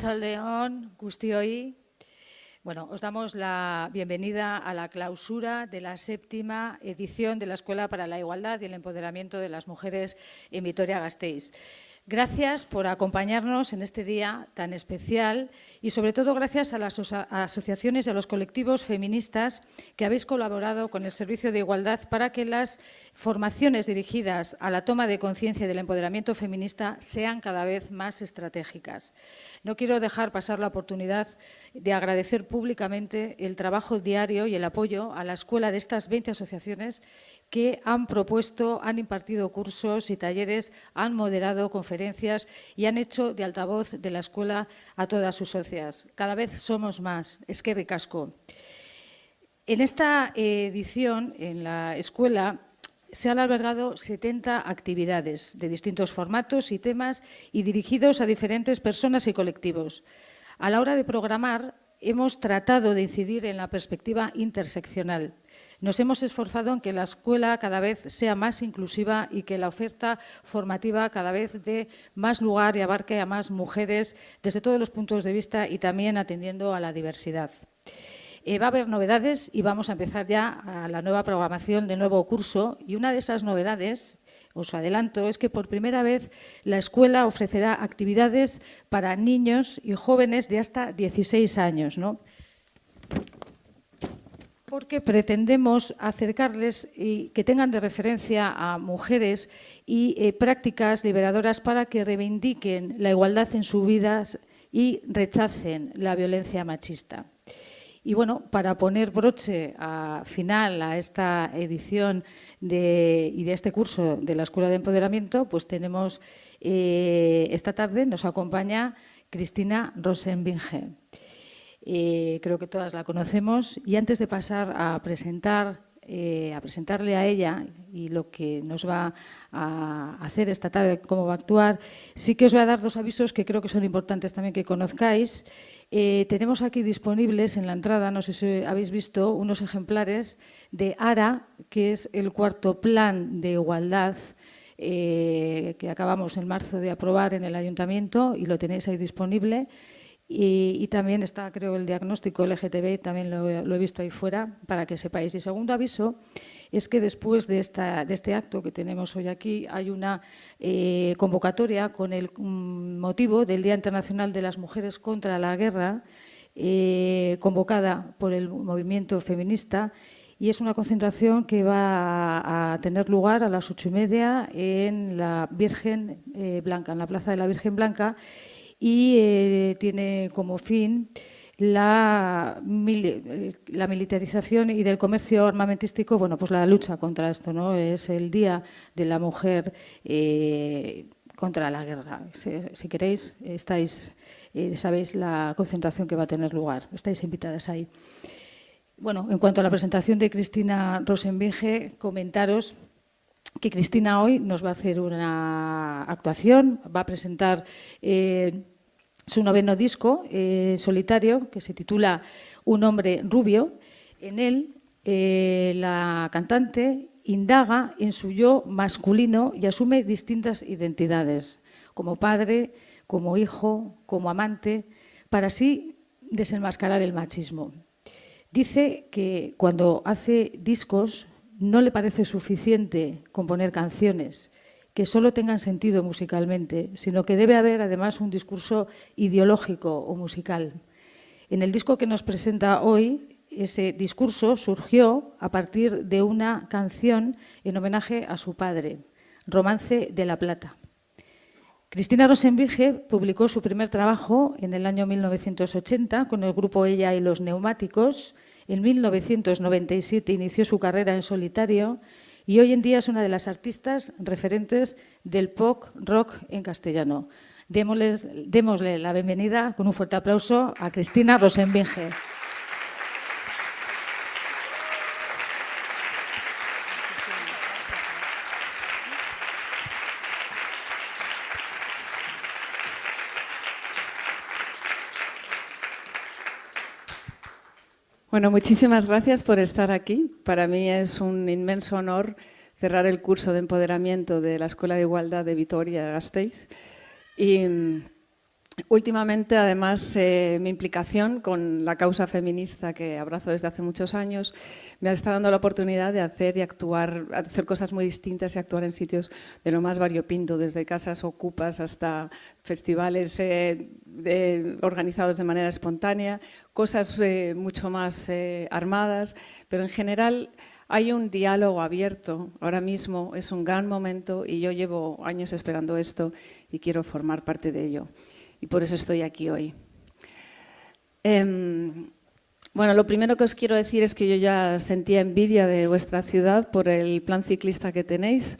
Arratsaldeon, guztioi. Bueno, os damos la bienvenida a la clausura de la 7ª edición de la Escuela para la Igualdad y el Empoderamiento de las Mujeres en Vitoria-Gasteiz. Gracias por acompañarnos en este día tan especial y, sobre todo, gracias a las asociaciones y a los colectivos feministas que habéis colaborado con el Servicio de Igualdad para que las formaciones dirigidas a la toma de conciencia del empoderamiento feminista sean cada vez más estratégicas. No quiero dejar pasar la oportunidad de agradecer públicamente el trabajo diario y el apoyo a la escuela de estas 20 asociaciones que han propuesto, han impartido cursos y talleres, han moderado conferencias y han hecho de altavoz de la escuela a todas sus socias. Cada vez somos más. Eskerrik asko. En esta edición, en la escuela, se han albergado 70 actividades de distintos formatos y temas y dirigidos a diferentes personas y colectivos. A la hora de programar, hemos tratado de incidir en la perspectiva interseccional. Nos hemos esforzado en que la escuela cada vez sea más inclusiva y que la oferta formativa cada vez dé más lugar y abarque a más mujeres desde todos los puntos de vista y también atendiendo a la diversidad. Va a haber novedades y vamos a empezar ya a la nueva programación del nuevo curso. Y una de esas novedades, os adelanto, es que por primera vez la escuela ofrecerá actividades para niños y jóvenes de hasta 16 años, ¿no? Porque pretendemos acercarles y que tengan de referencia a mujeres y prácticas liberadoras para que reivindiquen la igualdad en sus vidas y rechacen la violencia machista. Y bueno, para poner broche final a esta edición y de este curso de la Escuela de Empoderamiento, pues tenemos esta tarde, nos acompaña Cristina Rosenbinge. Creo que todas la conocemos y antes de pasar a presentarle a ella y lo que nos va a hacer esta tarde, cómo va a actuar, sí que os voy a dar 2 avisos que creo que son importantes también que conozcáis. Tenemos aquí disponibles en la entrada, no sé si habéis visto, unos ejemplares de ARA, que es el 4º plan de igualdad que acabamos en marzo de aprobar en el Ayuntamiento y lo tenéis ahí disponible. Y también está, creo, el diagnóstico LGTB, también lo he visto ahí fuera, para que sepáis. Y segundo aviso es que después de este acto que tenemos hoy aquí, hay una convocatoria con el motivo del Día Internacional de las Mujeres contra la Guerra, convocada por el movimiento feminista, y es una concentración que va a tener lugar a las 8:30 en la Virgen Blanca, en la Plaza de la Virgen Blanca, y tiene como fin la militarización y del comercio armamentístico, bueno, pues la lucha contra esto, ¿no? Es el Día de la Mujer contra la guerra. Si queréis, sabéis la concentración que va a tener lugar. Estáis invitadas ahí. Bueno, en cuanto a la presentación de Cristina Rosenbinge, comentaros que Cristina hoy nos va a hacer una actuación, va a presentar su 9º disco solitario, que se titula Un hombre rubio. En él, la cantante indaga en su yo masculino y asume distintas identidades, como padre, como hijo, como amante, para así desenmascarar el machismo. Dice que cuando hace discos no le parece suficiente componer canciones que solo tengan sentido musicalmente, sino que debe haber además un discurso ideológico o musical. En el disco que nos presenta hoy, ese discurso surgió a partir de una canción en homenaje a su padre, Romance de la Plata. Cristina Rosenbinge publicó su primer trabajo en el año 1980 con el grupo Ella y los Neumáticos. En 1997 inició su carrera en solitario y hoy en día es una de las artistas referentes del pop rock en castellano. Démosle la bienvenida con un fuerte aplauso a Cristina Rosenbinge. Bueno, muchísimas gracias por estar aquí. Para mí es un inmenso honor cerrar el curso de empoderamiento de la Escuela de Igualdad de Vitoria-Gasteiz. Y Últimamente, además, mi implicación con la causa feminista que abrazo desde hace muchos años me está dando la oportunidad de hacer y actuar, hacer cosas muy distintas y actuar en sitios de lo más variopinto, desde casas ocupas hasta festivales organizados de manera espontánea, cosas mucho más armadas, pero en general hay un diálogo abierto. Ahora mismo es un gran momento y yo llevo años esperando esto y quiero formar parte de ello. Y por eso estoy aquí hoy. Bueno, lo primero que os quiero decir es que yo ya sentía envidia de vuestra ciudad por el plan ciclista que tenéis,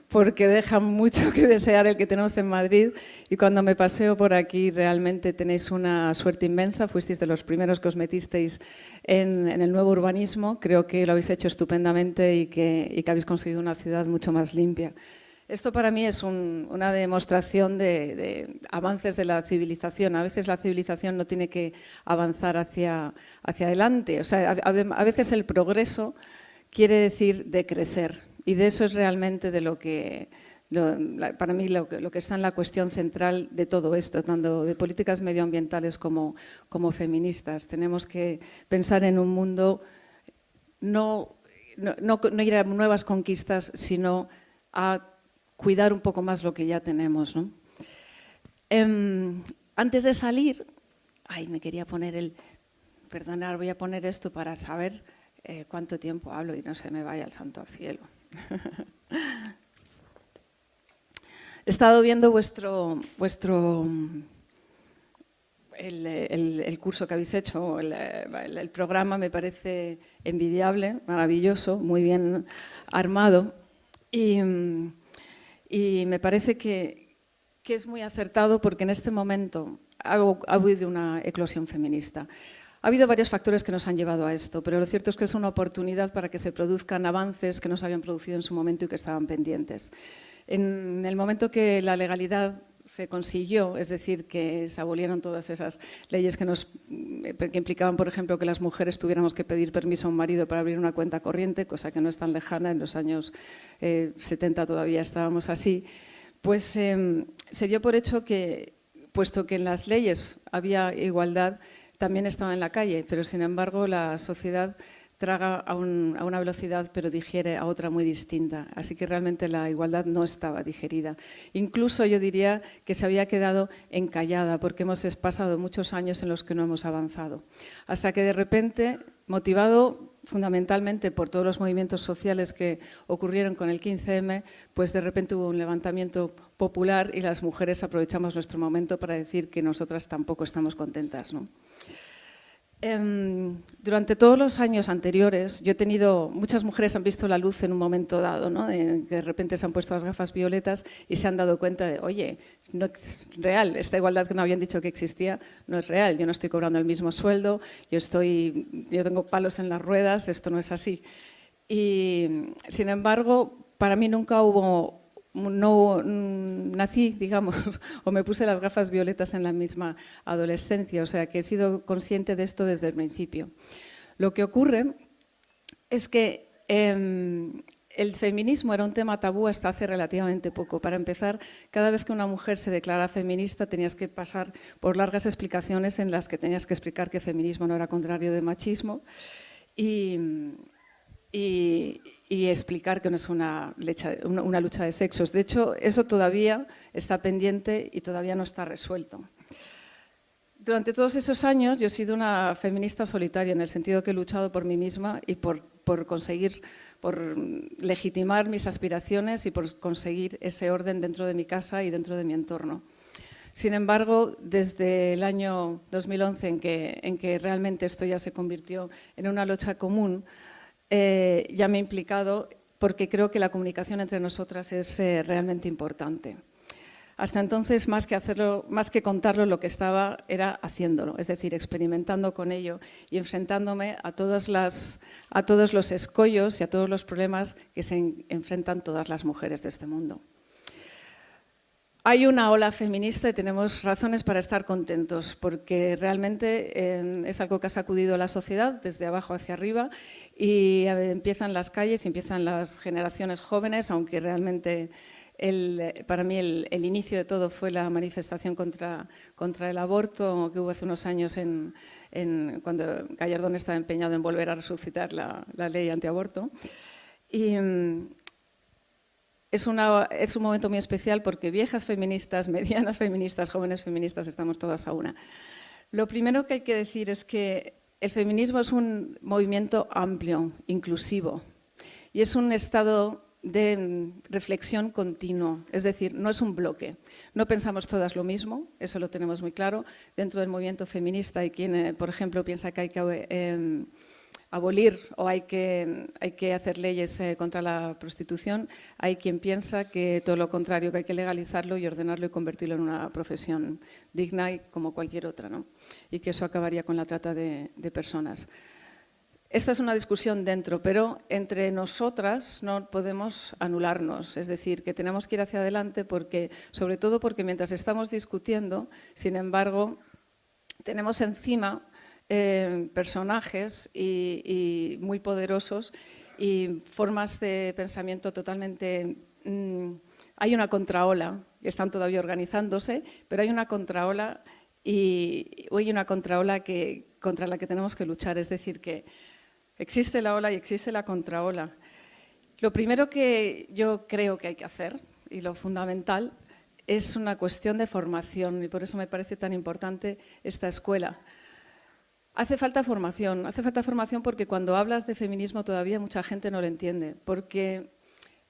porque deja mucho que desear el que tenemos en Madrid, y cuando me paseo por aquí realmente tenéis una suerte inmensa. Fuisteis de los primeros que os metisteis en el nuevo urbanismo. Creo que lo habéis hecho estupendamente y que habéis conseguido una ciudad mucho más limpia. Esto para mí es una demostración de avances de la civilización. A veces la civilización no tiene que avanzar hacia adelante. O sea, a veces el progreso quiere decir decrecer. Y de eso es realmente de lo que, para mí, lo que está en la cuestión central de todo esto, tanto de políticas medioambientales como feministas. Tenemos que pensar en un mundo, no ir a nuevas conquistas, sino a cuidar un poco más lo que ya tenemos, ¿no? Antes de salir, me quería poner perdonad, voy a poner esto para saber cuánto tiempo hablo y no se me vaya el santo al cielo. He estado viendo el curso que habéis hecho, el programa me parece envidiable, maravilloso, muy bien armado. Y me parece que es muy acertado porque en este momento ha habido una eclosión feminista. Ha habido varios factores que nos han llevado a esto, pero lo cierto es que es una oportunidad para que se produzcan avances que no se habían producido en su momento y que estaban pendientes. En el momento que la legalidad se consiguió, es decir, que se abolieron todas esas leyes que implicaban, por ejemplo, que las mujeres tuviéramos que pedir permiso a un marido para abrir una cuenta corriente, cosa que no es tan lejana, en los años 70 todavía estábamos así, pues se dio por hecho que, puesto que en las leyes había igualdad, también estaba en la calle, pero sin embargo la sociedad traga a una velocidad, pero digiere a otra muy distinta. Así que realmente la igualdad no estaba digerida. Incluso yo diría que se había quedado encallada, porque hemos pasado muchos años en los que no hemos avanzado. Hasta que de repente, motivado fundamentalmente por todos los movimientos sociales que ocurrieron con el 15M, pues de repente hubo un levantamiento popular y las mujeres aprovechamos nuestro momento para decir que nosotras tampoco estamos contentas, ¿no? Durante todos los años anteriores, muchas mujeres han visto la luz en un momento dado, ¿no? Que de repente se han puesto las gafas violetas y se han dado cuenta de, oye, no es real, esta igualdad que me habían dicho que existía no es real, yo no estoy cobrando el mismo sueldo, yo tengo palos en las ruedas, esto no es así. Y sin embargo, para mí nunca nací, digamos, o me puse las gafas violetas en la misma adolescencia, o sea que he sido consciente de esto desde el principio. Lo que ocurre es que el feminismo era un tema tabú hasta hace relativamente poco. Para empezar, cada vez que una mujer se declara feminista tenías que pasar por largas explicaciones en las que tenías que explicar que feminismo no era contrario de machismo y explicar que no es una lucha de sexos. De hecho, eso todavía está pendiente y todavía no está resuelto. Durante todos esos años yo he sido una feminista solitaria, en el sentido que he luchado por mí misma y por legitimar mis aspiraciones y por conseguir ese orden dentro de mi casa y dentro de mi entorno. Sin embargo, desde el año 2011, en que realmente esto ya se convirtió en una lucha común, ya me he implicado porque creo que la comunicación entre nosotras es realmente importante. Hasta entonces, más que contarlo, lo que estaba era haciéndolo, es decir, experimentando con ello y enfrentándome a todos los escollos y a todos los problemas que se enfrentan todas las mujeres de este mundo. Hay una ola feminista y tenemos razones para estar contentos, porque realmente es algo que ha sacudido a la sociedad desde abajo hacia arriba y empiezan las calles, empiezan las generaciones jóvenes, aunque realmente para mí el inicio de todo fue la manifestación contra el aborto que hubo hace unos años cuando Gallardón estaba empeñado en volver a resucitar la ley antiaborto. Y es un momento muy especial porque viejas feministas, medianas feministas, jóvenes feministas, estamos todas a una. Lo primero que hay que decir es que el feminismo es un movimiento amplio, inclusivo, y es un estado de reflexión continuo, es decir, no es un bloque. No pensamos todas lo mismo, eso lo tenemos muy claro. Dentro del movimiento feminista hay quien, por ejemplo, piensa que hay que abolir o hay que hacer leyes contra la prostitución. Hay quien piensa que todo lo contrario, que hay que legalizarlo y ordenarlo y convertirlo en una profesión digna y como cualquier otra, ¿no? Y que eso acabaría con la trata de personas. Esta es una discusión dentro, pero entre nosotras no podemos anularnos, es decir, que tenemos que ir hacia adelante sobre todo porque mientras estamos discutiendo, sin embargo, tenemos encima personajes y muy poderosos y formas de pensamiento totalmente… hay una contraola, que están todavía organizándose, pero hay una contraola y hay una contraola contra la que tenemos que luchar, es decir, que existe la ola y existe la contraola. Lo primero que yo creo que hay que hacer, y lo fundamental, es una cuestión de formación, y por eso me parece tan importante esta escuela. Hace falta formación porque cuando hablas de feminismo todavía mucha gente no lo entiende, porque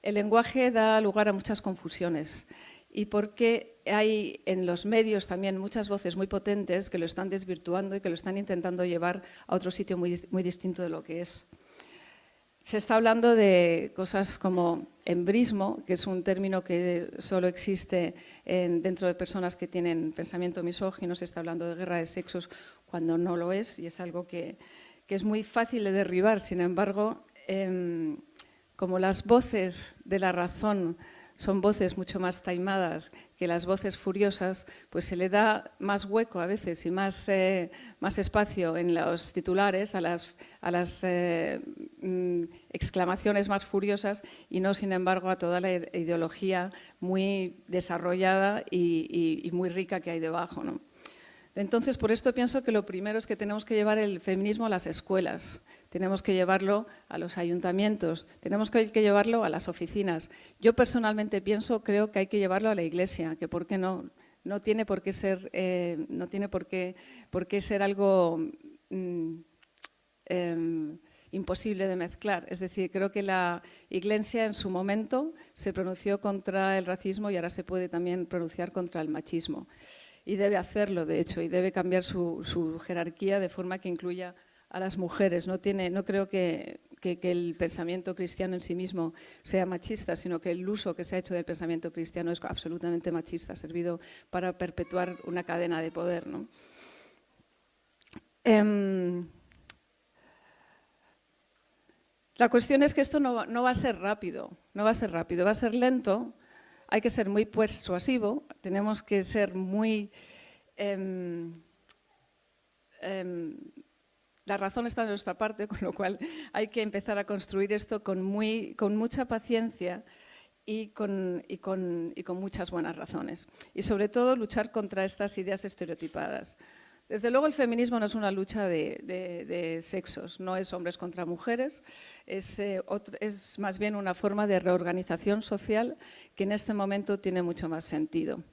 el lenguaje da lugar a muchas confusiones y porque hay en los medios también muchas voces muy potentes que lo están desvirtuando y que lo están intentando llevar a otro sitio muy distinto de lo que es. Se está hablando de cosas como embrismo, que es un término que solo existe dentro de personas que tienen pensamiento misógino. Se está hablando de guerra de sexos cuando no lo es y es algo que es muy fácil de derribar. Sin embargo, como las voces de la razón son voces mucho más taimadas que las voces furiosas, pues se le da más hueco a veces y más espacio en los titulares a las exclamaciones más furiosas y no, sin embargo, a toda la ideología muy desarrollada y muy rica que hay debajo, ¿no? Entonces, por esto pienso que lo primero es que tenemos que llevar el feminismo a las escuelas, tenemos que llevarlo a los ayuntamientos, tenemos que llevarlo a las oficinas. Yo personalmente creo que hay que llevarlo a la iglesia, que por qué no tiene por qué ser, algo imposible de mezclar. Es decir, creo que la iglesia en su momento se pronunció contra el racismo y ahora se puede también pronunciar contra el machismo. Y debe hacerlo, de hecho, y debe cambiar su jerarquía de forma que incluya a las mujeres. No creo que el pensamiento cristiano en sí mismo sea machista, sino que el uso que se ha hecho del pensamiento cristiano es absolutamente machista, ha servido para perpetuar una cadena de poder, ¿no? La cuestión es que esto no va a ser rápido, va a ser lento. Hay que ser muy persuasivo, tenemos que ser muy… la razón está de nuestra parte, con lo cual hay que empezar a construir esto con mucha paciencia y con muchas buenas razones. Y sobre todo luchar contra estas ideas estereotipadas. Desde luego el feminismo no es una lucha de sexos, no es hombres contra mujeres, es más bien una forma de reorganización social que en este momento tiene mucho más sentido.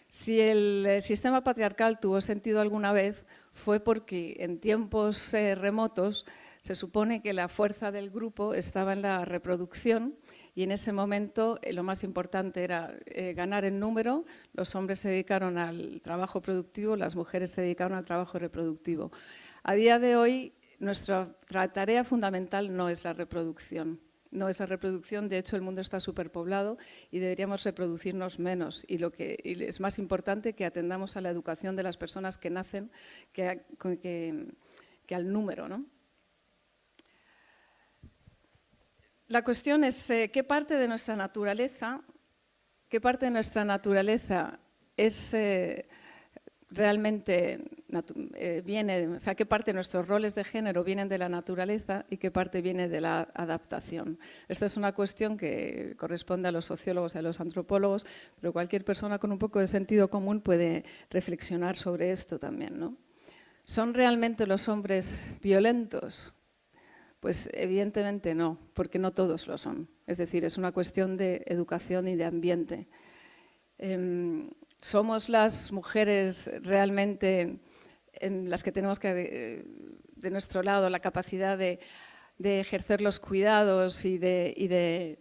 Si el sistema patriarcal tuvo sentido alguna vez fue porque en tiempos remotos se supone que la fuerza del grupo estaba en la reproducción y en ese momento lo más importante era ganar en número. Los hombres se dedicaron al trabajo productivo, las mujeres se dedicaron al trabajo reproductivo. A día de hoy, nuestra tarea fundamental no es la reproducción. No es la reproducción, de hecho el mundo está superpoblado y deberíamos reproducirnos menos. Y es más importante que atendamos a la educación de las personas que nacen que al número, ¿no? La cuestión es qué parte de nuestra naturaleza es realmente viene, o sea, qué parte de nuestros roles de género vienen de la naturaleza y qué parte viene de la adaptación. Esta es una cuestión que corresponde a los sociólogos y a los antropólogos, pero cualquier persona con un poco de sentido común puede reflexionar sobre esto también, ¿no? ¿Son realmente los hombres violentos? Pues evidentemente no, porque no todos lo son. Es decir, es una cuestión de educación y de ambiente. ¿Somos las mujeres realmente las que tenemos que, de nuestro lado, la capacidad de ejercer los cuidados y de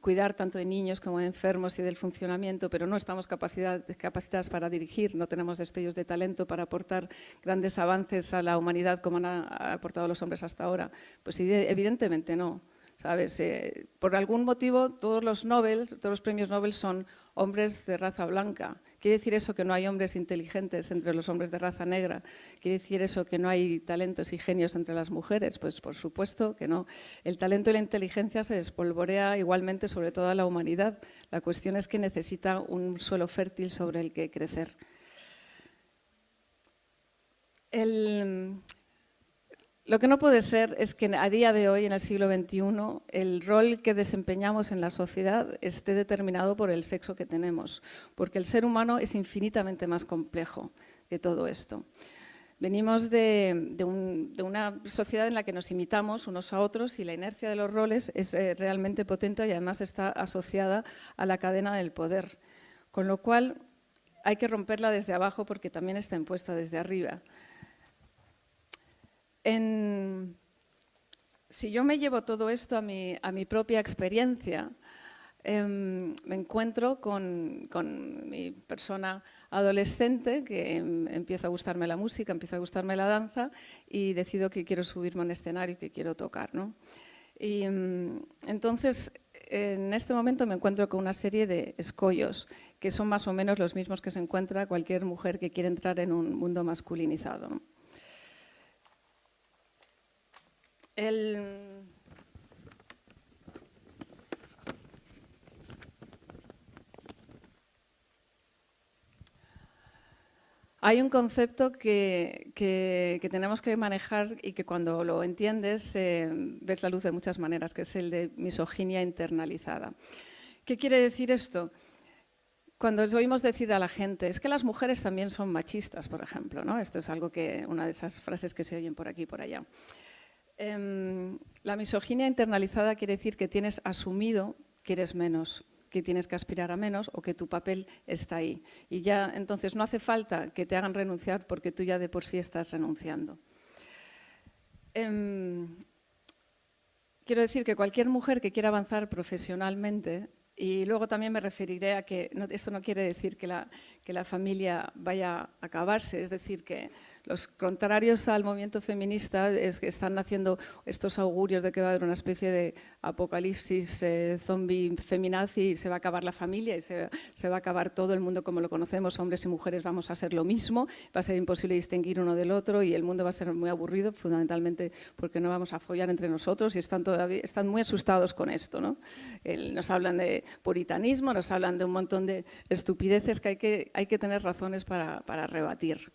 cuidar tanto de niños como de enfermos y del funcionamiento, pero no estamos capacitadas para dirigir, no tenemos destellos de talento para aportar grandes avances a la humanidad como han aportado los hombres hasta ahora? Pues evidentemente no. ¿Sabes? Por algún motivo todos los premios Nobel son hombres de raza blanca. ¿Quiere decir eso que no hay hombres inteligentes entre los hombres de raza negra? ¿Quiere decir eso que no hay talentos y genios entre las mujeres? Pues por supuesto que no. El talento y la inteligencia se espolvorea igualmente sobre toda la humanidad. La cuestión es que necesita un suelo fértil sobre el que crecer. Lo que no puede ser es que a día de hoy, en el siglo XXI, el rol que desempeñamos en la sociedad esté determinado por el sexo que tenemos, porque el ser humano es infinitamente más complejo que todo esto. Venimos de una sociedad en la que nos imitamos unos a otros y la inercia de los roles es realmente potente y además está asociada a la cadena del poder, con lo cual hay que romperla desde abajo porque también está impuesta desde arriba. Si yo me llevo todo esto a mi propia experiencia, me encuentro con mi persona adolescente que empieza a gustarme la música, empieza a gustarme la danza y decido que quiero subirme a un escenario y que quiero tocar, ¿no? Y entonces, en este momento me encuentro con una serie de escollos que son más o menos los mismos que se encuentra cualquier mujer que quiere entrar en un mundo masculinizado, ¿no? Hay un concepto que tenemos que manejar y que cuando lo entiendes ves la luz de muchas maneras, que es el de misoginia internalizada. ¿Qué quiere decir esto? Cuando les oímos decir a la gente, es que las mujeres también son machistas, por ejemplo, ¿no? Esto es algo una de esas frases que se oyen por aquí y por allá. La misoginia internalizada quiere decir que tienes asumido que eres menos, que tienes que aspirar a menos o que tu papel está ahí. Y ya entonces no hace falta que te hagan renunciar porque tú ya de por sí estás renunciando. Quiero decir que cualquier mujer que quiera avanzar profesionalmente, y luego también me referiré a que esto no quiere decir que la familia vaya a acabarse, es decir, que los contrarios al movimiento feminista están haciendo estos augurios de que va a haber una especie de apocalipsis zombie feminazi y se va a acabar la familia y se va a acabar todo el mundo como lo conocemos, hombres y mujeres vamos a ser lo mismo, va a ser imposible distinguir uno del otro y el mundo va a ser muy aburrido, fundamentalmente porque no vamos a follar entre nosotros y están muy asustados con esto, ¿no? Nos hablan de puritanismo, nos hablan de un montón de estupideces que hay que tener razones para rebatir.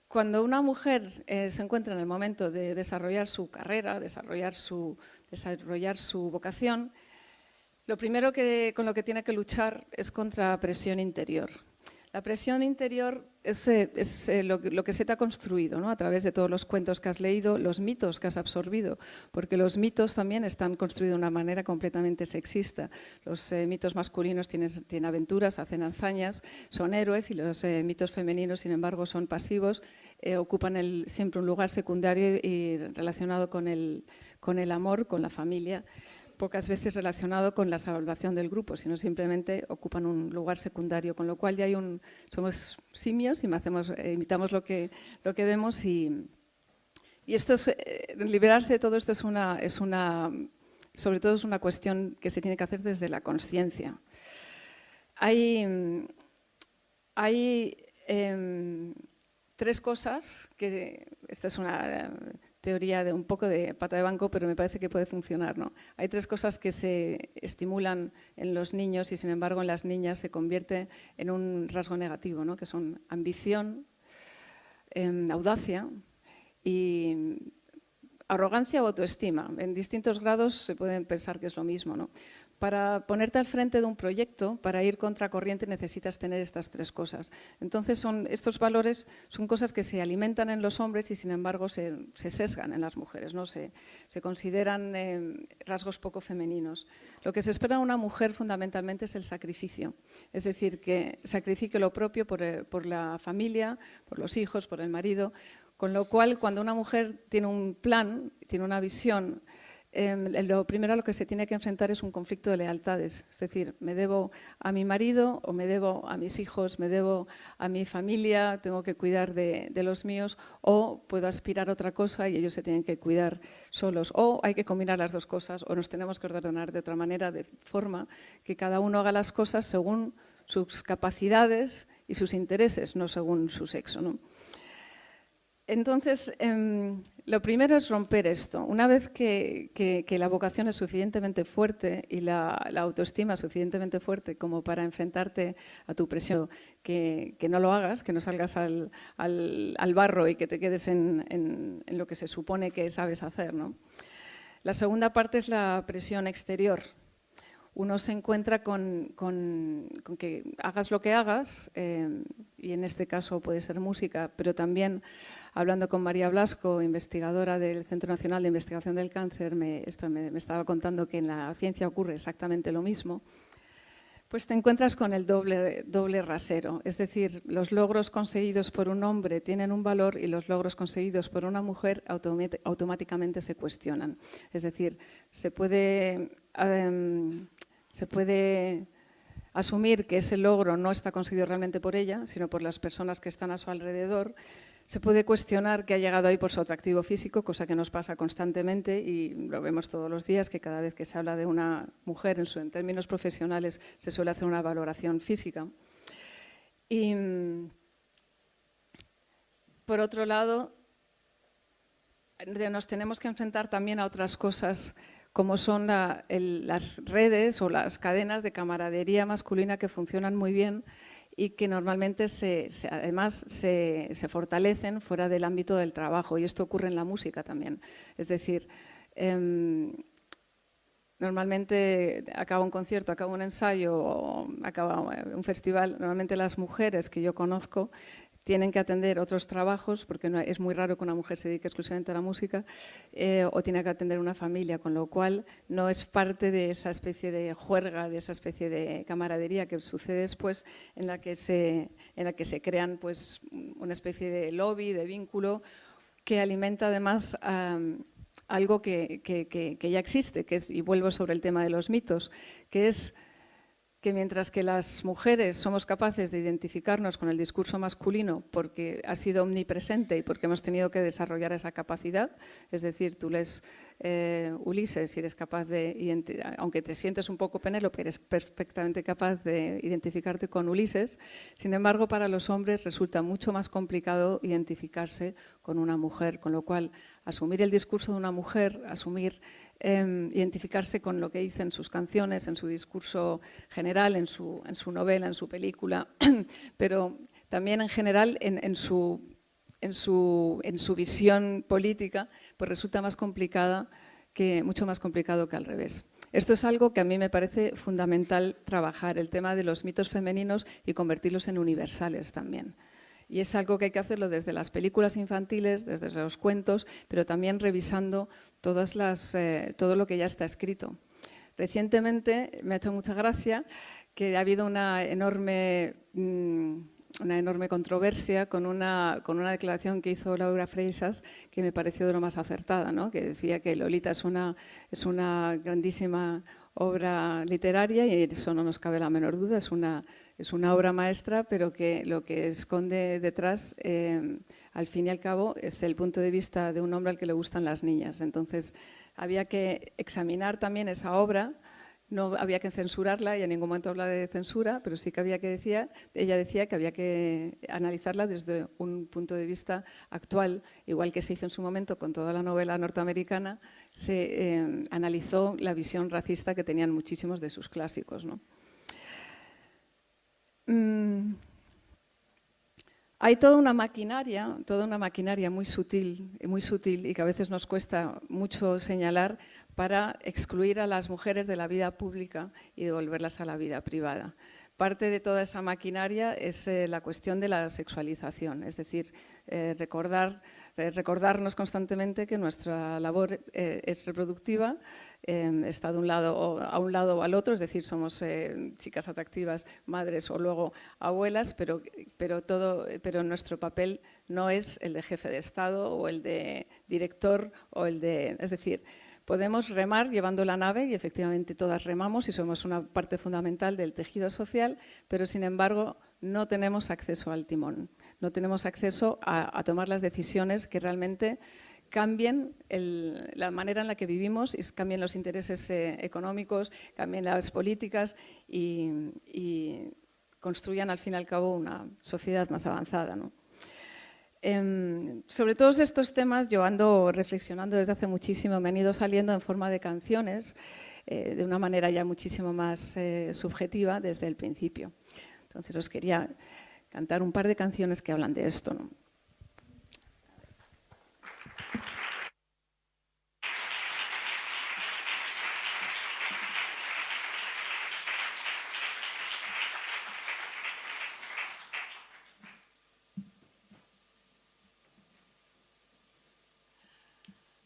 Cuando una mujer se encuentra en el momento de desarrollar su carrera, desarrollar su vocación, lo primero con lo que tiene que luchar es contra presión interior. La presión interior es lo que se te ha construido, ¿no? A través de todos los cuentos que has leído, los mitos que has absorbido, porque los mitos también están construidos de una manera completamente sexista. Los mitos masculinos tienen aventuras, hacen hazañas, son héroes y los mitos femeninos, sin embargo, son pasivos, ocupan siempre un lugar secundario y relacionado con el amor, con la familia, pocas veces relacionado con la salvación del grupo, sino simplemente ocupan un lugar secundario, con lo cual ya somos simios y imitamos lo que vemos y esto liberarse de todo esto sobre todo es una cuestión que se tiene que hacer desde la consciencia. Hay tres cosas, esta es una teoría de un poco de pata de banco, pero me parece que puede funcionar, ¿no? Hay 3 cosas que se estimulan en los niños y, sin embargo, en las niñas se convierte en un rasgo negativo, ¿no? Que son ambición, audacia y arrogancia o autoestima. En distintos grados se pueden pensar que es lo mismo, ¿no? Para ponerte al frente de un proyecto, para ir contracorriente, necesitas tener estas 3 cosas. Entonces, estos valores son cosas que se alimentan en los hombres y, sin embargo, se sesgan en las mujeres, ¿no? Se consideran rasgos poco femeninos. Lo que se espera de una mujer fundamentalmente es el sacrificio, es decir, que sacrifique lo propio por la familia, por los hijos, por el marido, con lo cual, cuando una mujer tiene un plan, tiene una visión, lo primero a lo que se tiene que enfrentar es un conflicto de lealtades. Es decir, me debo a mi marido o me debo a mis hijos, me debo a mi familia, tengo que cuidar de los míos, o puedo aspirar a otra cosa y ellos se tienen que cuidar solos. O hay que combinar las 2 cosas, o nos tenemos que ordenar de otra manera, de forma que cada uno haga las cosas según sus capacidades y sus intereses, no según su sexo, ¿no? Entonces, lo primero es romper esto. Una vez que la vocación es suficientemente fuerte y la autoestima suficientemente fuerte como para enfrentarte a tu presión, que no lo hagas, que no salgas al barro y que te quedes en lo que se supone que sabes hacer, ¿no? La segunda parte es la presión exterior. Uno se encuentra con que hagas lo que hagas, y en este caso puede ser música, pero también hablando con María Blasco, investigadora del Centro Nacional de Investigación del Cáncer, me estaba contando que en la ciencia ocurre exactamente lo mismo, pues te encuentras con el doble rasero. Es decir, los logros conseguidos por un hombre tienen un valor y los logros conseguidos por una mujer automáticamente se cuestionan. Es decir, se puede asumir que ese logro no está conseguido realmente por ella, sino por las personas que están a su alrededor. Se puede cuestionar que ha llegado ahí por su atractivo físico, cosa que nos pasa constantemente y lo vemos todos los días, que cada vez que se habla de una mujer en términos profesionales se suele hacer una valoración física. Y, por otro lado, nos tenemos que enfrentar también a otras cosas como son las redes o las cadenas de camaradería masculina que funcionan muy bien y que normalmente además se fortalecen fuera del ámbito del trabajo, y esto ocurre en la música también. Es decir, normalmente acaba un concierto, acaba un ensayo, o acaba un festival, normalmente las mujeres que yo conozco tienen que atender otros trabajos, porque es muy raro que una mujer se dedique exclusivamente a la música, o tiene que atender una familia, con lo cual no es parte de esa especie de juerga, de esa especie de camaradería que sucede después, en la que se crean pues, una especie de lobby, de vínculo, que alimenta además algo que ya existe, que es, y vuelvo sobre el tema de los mitos, que es que mientras que las mujeres somos capaces de identificarnos con el discurso masculino porque ha sido omnipresente y porque hemos tenido que desarrollar esa capacidad, es decir, tú lees Ulises y eres capaz de, aunque te sientes un poco Penélope, eres perfectamente capaz de identificarte con Ulises. Sin embargo, para los hombres resulta mucho más complicado identificarse con una mujer, con lo cual asumir el discurso de una mujer, identificarse con lo que dice en sus canciones, en su discurso general, en su novela, en su película, pero también en general en su visión política, pues resulta mucho más complicado que al revés. Esto es algo que a mí me parece fundamental trabajar, el tema de los mitos femeninos y convertirlos en universales también. Y es algo que hay que hacerlo desde las películas infantiles, desde los cuentos, pero también revisando todo lo que ya está escrito. Recientemente me ha hecho mucha gracia que ha habido una enorme controversia con una declaración que hizo Laura Freixas, que me pareció de lo más acertada, ¿no? Que decía que Lolita es una grandísima obra literaria y eso no nos cabe la menor duda, es una obra maestra, pero que lo que esconde detrás, al fin y al cabo, es el punto de vista de un hombre al que le gustan las niñas. Entonces, había que examinar también esa obra no había que censurarla y en ningún momento habla de censura, pero sí que ella decía que había que analizarla desde un punto de vista actual, igual que se hizo en su momento con toda la novela norteamericana, se analizó la visión racista que tenían muchísimos de sus clásicos, ¿no? Hay toda una maquinaria muy sutil y que a veces nos cuesta mucho señalar para excluir a las mujeres de la vida pública y devolverlas a la vida privada. Parte de toda esa maquinaria es la cuestión de la sexualización, es decir, recordarnos constantemente que nuestra labor es reproductiva, está de un lado a un lado o al otro, es decir, somos chicas atractivas, madres o luego abuelas, pero nuestro papel no es el de jefe de Estado o el de director es decir, podemos remar llevando la nave y efectivamente todas remamos y somos una parte fundamental del tejido social, pero sin embargo no tenemos acceso al timón, no tenemos acceso a tomar las decisiones que realmente cambien la manera en la que vivimos y cambien los intereses económicos, cambien las políticas y construyan al fin y al cabo una sociedad más avanzada, ¿no? Sobre todos estos temas yo ando reflexionando desde hace muchísimo, me han ido saliendo en forma de canciones, de una manera ya muchísimo más subjetiva desde el principio. Entonces os quería cantar un par de canciones que hablan de esto, ¿no?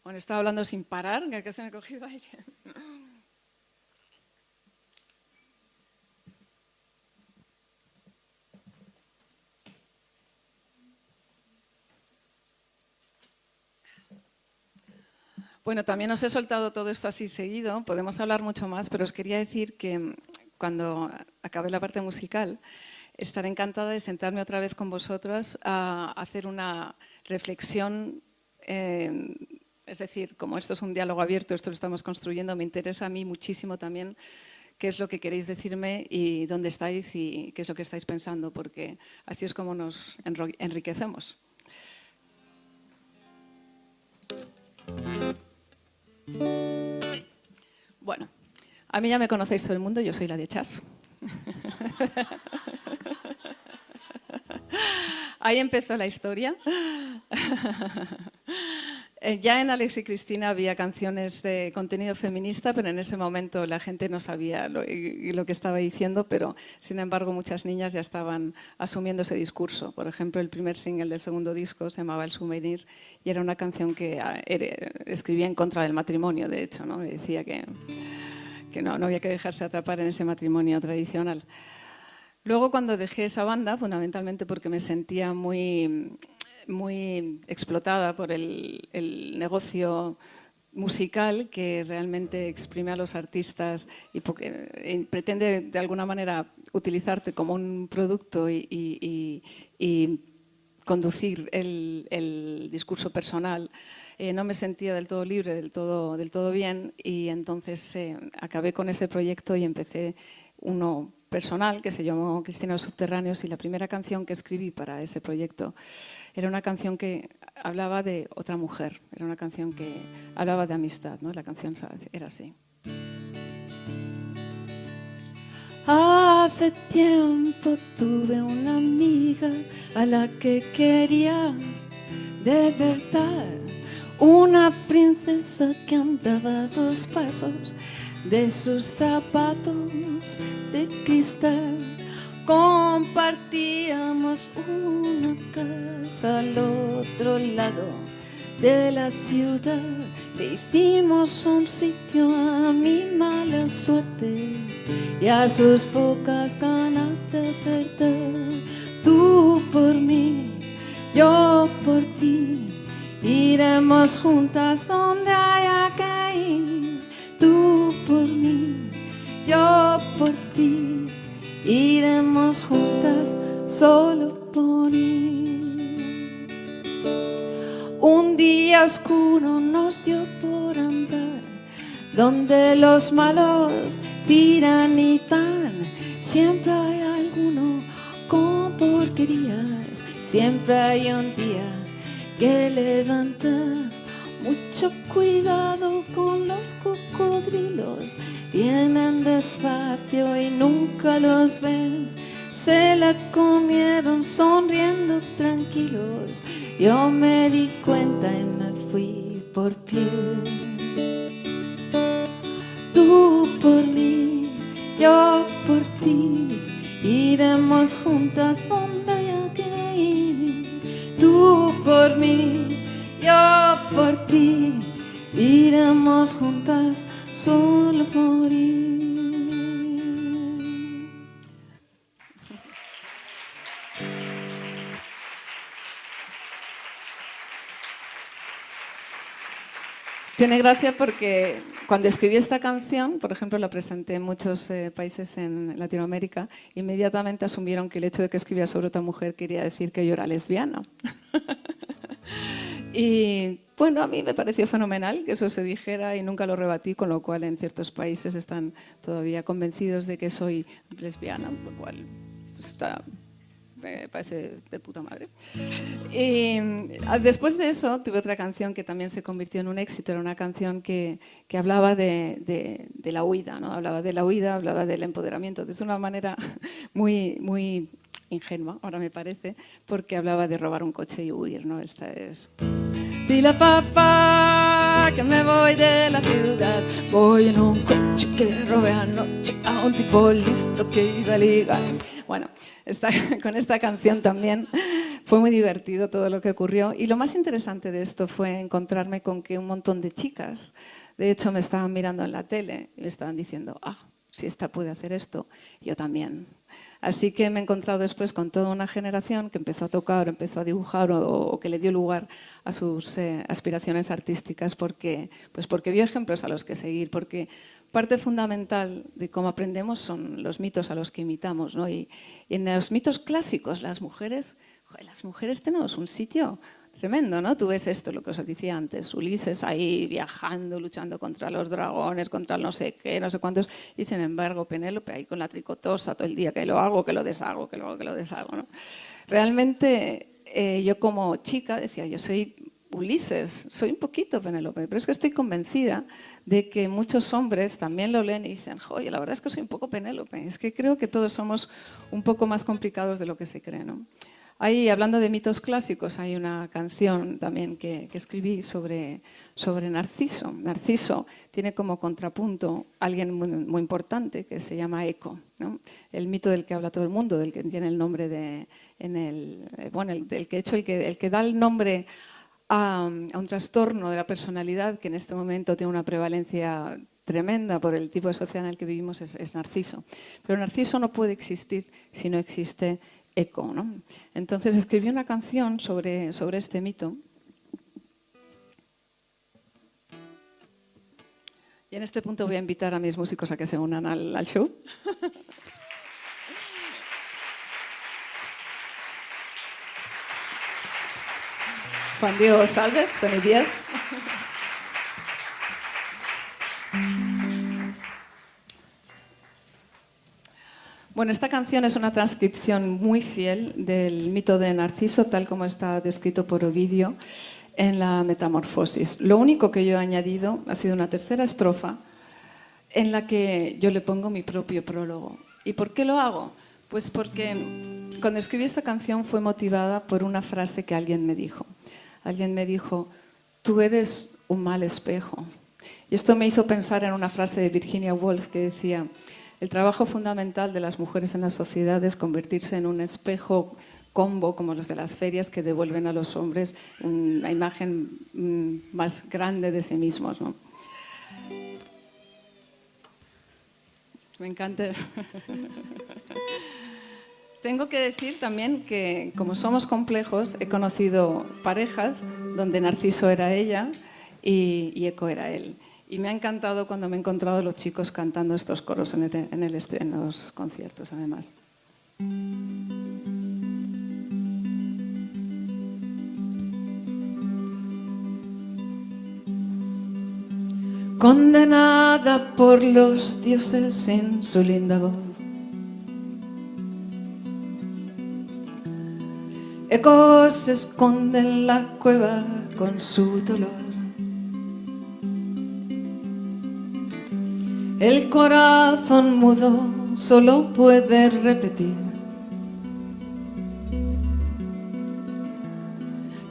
Bueno, estaba hablando sin parar, que se me cogió el aire. Bueno, también os he soltado todo esto así seguido, podemos hablar mucho más, pero os quería decir que cuando acabe la parte musical, estaré encantada de sentarme otra vez con vosotras a hacer una reflexión. Es decir, como esto es un diálogo abierto, esto lo estamos construyendo, me interesa a mí muchísimo también qué es lo que queréis decirme y dónde estáis y qué es lo que estáis pensando, porque así es como nos enriquecemos. Bueno, a mí ya me conocéis todo el mundo, yo soy la de Chas. Ahí empezó la historia. Ya en Alex y Cristina había canciones de contenido feminista, pero en ese momento la gente no sabía lo que estaba diciendo, pero sin embargo muchas niñas ya estaban asumiendo ese discurso. Por ejemplo, el primer single del segundo disco se llamaba El Souvenir y era una canción que escribía en contra del matrimonio, de hecho, ¿no? Decía que no había que dejarse atrapar en ese matrimonio tradicional. Luego, cuando dejé esa banda, fundamentalmente porque me sentía muy explotada por el negocio musical que realmente exprime a los artistas y pretende de alguna manera utilizarte como un producto y conducir el discurso personal. No me sentía del todo libre, del todo bien y entonces acabé con ese proyecto y empecé uno personal que se llamó Cristina los Subterráneos y la primera canción que escribí para ese proyecto era una canción que hablaba de otra mujer, era una canción que hablaba de amistad, ¿no? La canción era así. Hace tiempo tuve una amiga a la que quería de verdad, una princesa que andaba a 2 pasos de sus zapatos de cristal. Compartíamos una casa al otro lado de la ciudad. Le hicimos un sitio a mi mala suerte y a sus pocas ganas de hacerte. Tú por mí, yo por ti, iremos juntas donde haya que ir. Tú por mí, yo por ti, iremos juntas solo por ir. Un día oscuro nos dio por andar donde los malos tiranitan. Siempre hay alguno con porquerías, siempre hay un día que levantar. Mucho cuidado con los cocodrilos, vienen despacio y nunca los ves. Se la comieron sonriendo tranquilos, yo me di cuenta y me fui por pies. Tú por mí, yo por ti, iremos juntas donde haya que ir. Tú por mí, yo por ti, iremos juntas solo por ir. Tiene gracia porque cuando escribí esta canción, por ejemplo, la presenté en muchos países en Latinoamérica, inmediatamente asumieron que el hecho de que escribiera sobre otra mujer quería decir que yo era lesbiana. Y bueno, a mí me pareció fenomenal que eso se dijera y nunca lo rebatí, con lo cual en ciertos países están todavía convencidos de que soy lesbiana, lo cual está... me parece de puta madre. Y después de eso tuve otra canción que también se convirtió en un éxito. Era una canción que hablaba de la huida, ¿no? Hablaba de la huida, hablaba del empoderamiento, de una manera muy ingenua, ahora me parece, porque hablaba de robar un coche y huir, ¿no? Esta es... Dile a papá que me voy de la ciudad, voy en un coche que robé anoche a un tipo listo que iba a ligar. Bueno, con esta canción también fue muy divertido todo lo que ocurrió, y lo más interesante de esto fue encontrarme con que un montón de chicas, de hecho, me estaban mirando en la tele y me estaban diciendo, si esta puede hacer esto, yo también. Así que me he encontrado después con toda una generación que empezó a tocar, empezó a dibujar o que le dio lugar a sus aspiraciones artísticas porque vio ejemplos a los que seguir, porque parte fundamental de cómo aprendemos son los mitos a los que imitamos, ¿no? Y en los mitos clásicos, las mujeres tenemos un sitio tremendo, ¿no? Tú ves esto, lo que os decía antes, Ulises ahí viajando, luchando contra los dragones, contra el no sé qué, no sé cuántos, y sin embargo Penélope ahí con la tricotosa todo el día, que lo hago, que lo deshago, que lo hago, que lo deshago, ¿no? Realmente yo como chica decía, yo soy Ulises, soy un poquito Penélope, pero es que estoy convencida de que muchos hombres también lo leen y dicen, oye, la verdad es que soy un poco Penélope, es que creo que todos somos un poco más complicados de lo que se cree, ¿no? Ahí, hablando de mitos clásicos, hay una canción también que escribí sobre Narciso. Narciso tiene como contrapunto a alguien muy importante que se llama Eco, ¿no? El mito del que habla todo el mundo, del que tiene el nombre del que da el nombre a un trastorno de la personalidad que en este momento tiene una prevalencia tremenda por el tipo de sociedad en el que vivimos, es Narciso. Pero Narciso no puede existir si no existe Eco, ¿no? Entonces escribí una canción sobre este mito. Y en este punto voy a invitar a mis músicos a que se unan al show. Juan Diego Salve, Tony Díaz. Bueno, esta canción es una transcripción muy fiel del mito de Narciso, tal como está descrito por Ovidio en la Metamorfosis. Lo único que yo he añadido ha sido una tercera estrofa en la que yo le pongo mi propio prólogo. ¿Y por qué lo hago? Pues porque cuando escribí esta canción fue motivada por una frase que alguien me dijo. Alguien me dijo, tú eres un mal espejo. Y esto me hizo pensar en una frase de Virginia Woolf que decía, el trabajo fundamental de las mujeres en la sociedad es convertirse en un espejo combo, como los de las ferias, que devuelven a los hombres una imagen más grande de sí mismos, ¿no? Me encanta. Tengo que decir también que, como somos complejos, he conocido parejas donde Narciso era ella y Eco era él. Y me ha encantado cuando me he encontrado los chicos cantando estos coros en los conciertos, además. condenada por los dioses sin su linda voz. Eco se esconde en la cueva con su dolor. El corazón mudo solo puede repetir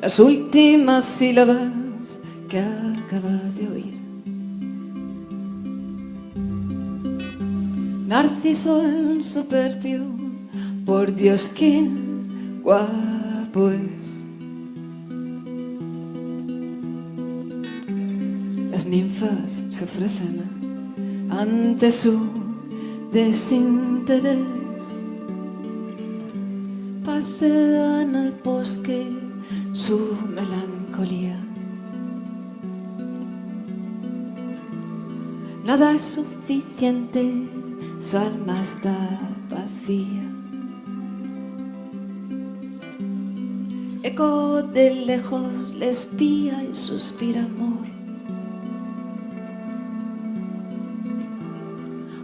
las últimas sílabas que acaba de oír. Narciso el soberbio, por Dios qué guapo es. Las ninfas se ofrecen ante su desinterés, pasean al bosque su melancolía. Nada es suficiente, su alma está vacía. Eco de lejos le espía y suspira amor.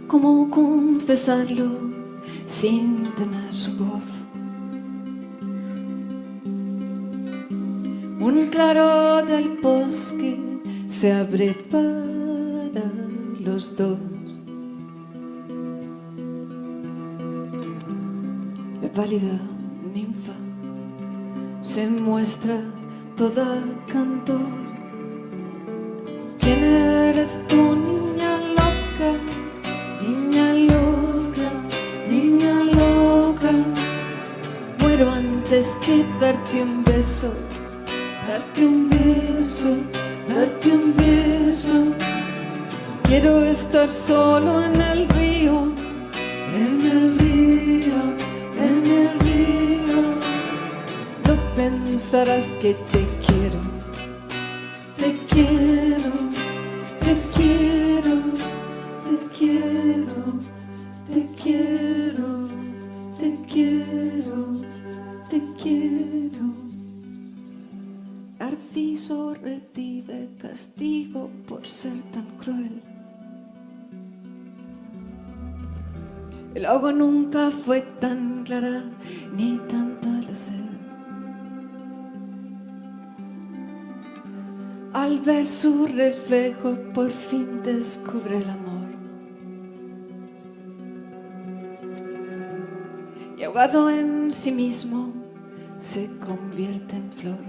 ¿Cómo confesarlo sin tener su voz? Un claro del bosque se abre para los dos. La pálida ninfa se muestra toda cantor. ¿Quién eres tú, niña loca? Niña loca, niña loca. Muero antes que darte un beso, darte un beso, darte un beso. Quiero estar solo en el río, en el río, en el río. No pensarás que te quiero, te quiero, te quiero, te quiero, te quiero, te quiero, te quiero. Narciso recibe castigo por ser tan cruel. El agua nunca fue tan clara ni tanta la sed. Al ver su reflejo por fin descubre el amor. Y ahogado en sí mismo se convierte en flor.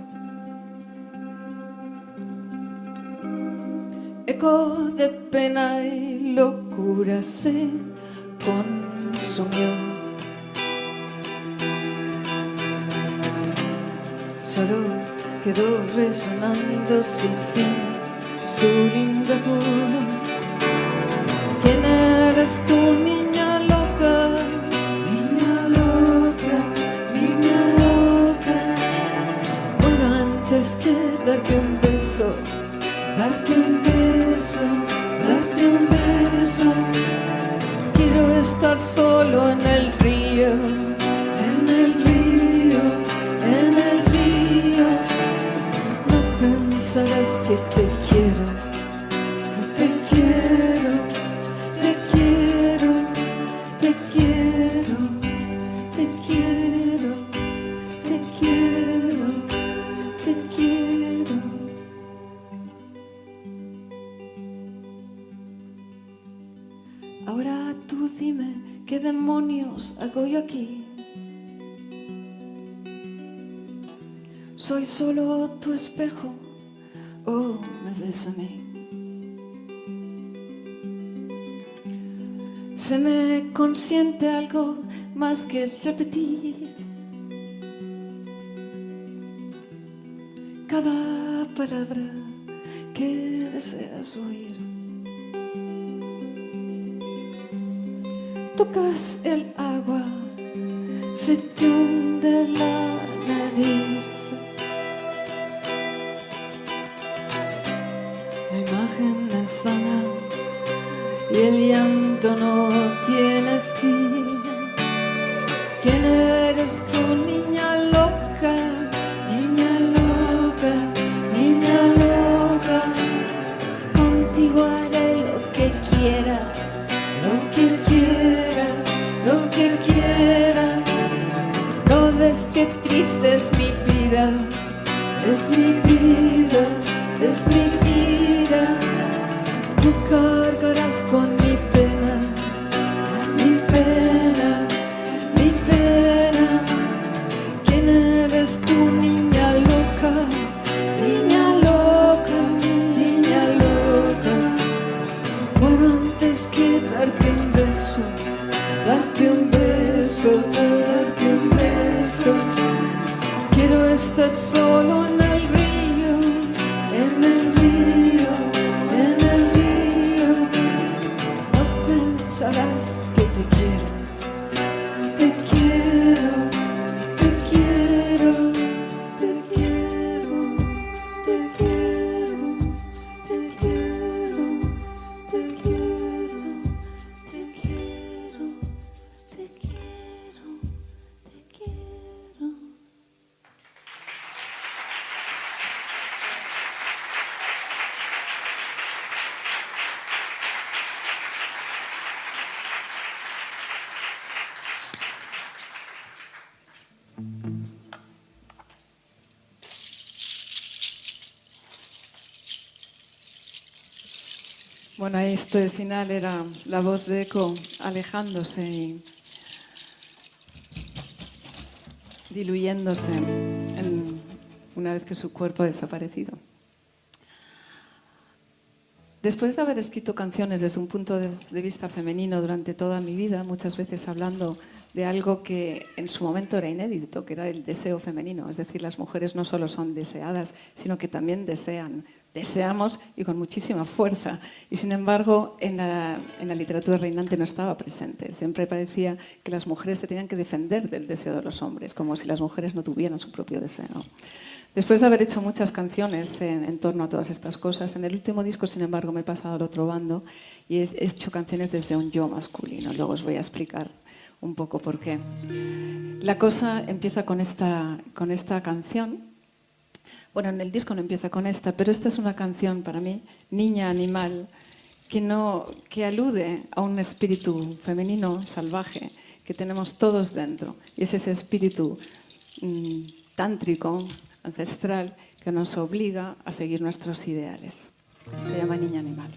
Eco de pena y locura se consumió. Solo quedó resonando sin fin su linda voz. ¿Quién eres tú, niña loca? Niña loca, niña loca. Bueno, antes que darte un beso, darte un beso, darte un beso. Quiero estar solo en el río, en el río, en el río. No pensarás que te quiero, te quiero, te quiero, te quiero, te quiero, te quiero, te quiero. Ahora tú dime, ¿qué demonios hago yo aquí? ¿Soy solo tu espejo o me ves a mí? ¿Se me consiente algo más que repetir cada palabra que deseas oír? Tocas el agua, se te hunde la nariz. La imagen es vana y el llanto no tiene fin. ¿Quién eres tú, niña loca? Niña loca, niña loca. Contigo haré es mi vida, tú cargarás con mi pena, mi pena, mi pena. ¿Quién eres tú, niña loca? Niña loca, niña loca. Muero antes que darte un beso, darte un beso, darte un beso. Quiero estar solo en el río, en el río, en el río. No pensarás que te quiero, te quiero, te quiero, te quiero, te quiero, te quiero, te quiero, te quiero, te quiero, te quiero. Bueno, esto del final era la voz de Eco alejándose y diluyéndose una vez que su cuerpo ha desaparecido. Después de haber escrito canciones desde un punto de vista femenino durante toda mi vida, muchas veces hablando de algo que en su momento era inédito, que era el deseo femenino. Es decir, las mujeres no solo son deseadas, sino que también deseamos y con muchísima fuerza. Y sin embargo, en la literatura reinante no estaba presente. Siempre parecía que las mujeres se tenían que defender del deseo de los hombres, como si las mujeres no tuvieran su propio deseo. Después de haber hecho muchas canciones en torno a todas estas cosas, en el último disco, sin embargo, me he pasado al otro bando y he hecho canciones desde un yo masculino. Luego os voy a explicar un poco por qué. La cosa empieza con esta canción. Bueno, en el disco no empieza con esta, pero esta es una canción para mí, Niña Animal, que alude a un espíritu femenino salvaje que tenemos todos dentro. Y es ese espíritu tántrico, ancestral, que nos obliga a seguir nuestros ideales. Se llama Niña Animal.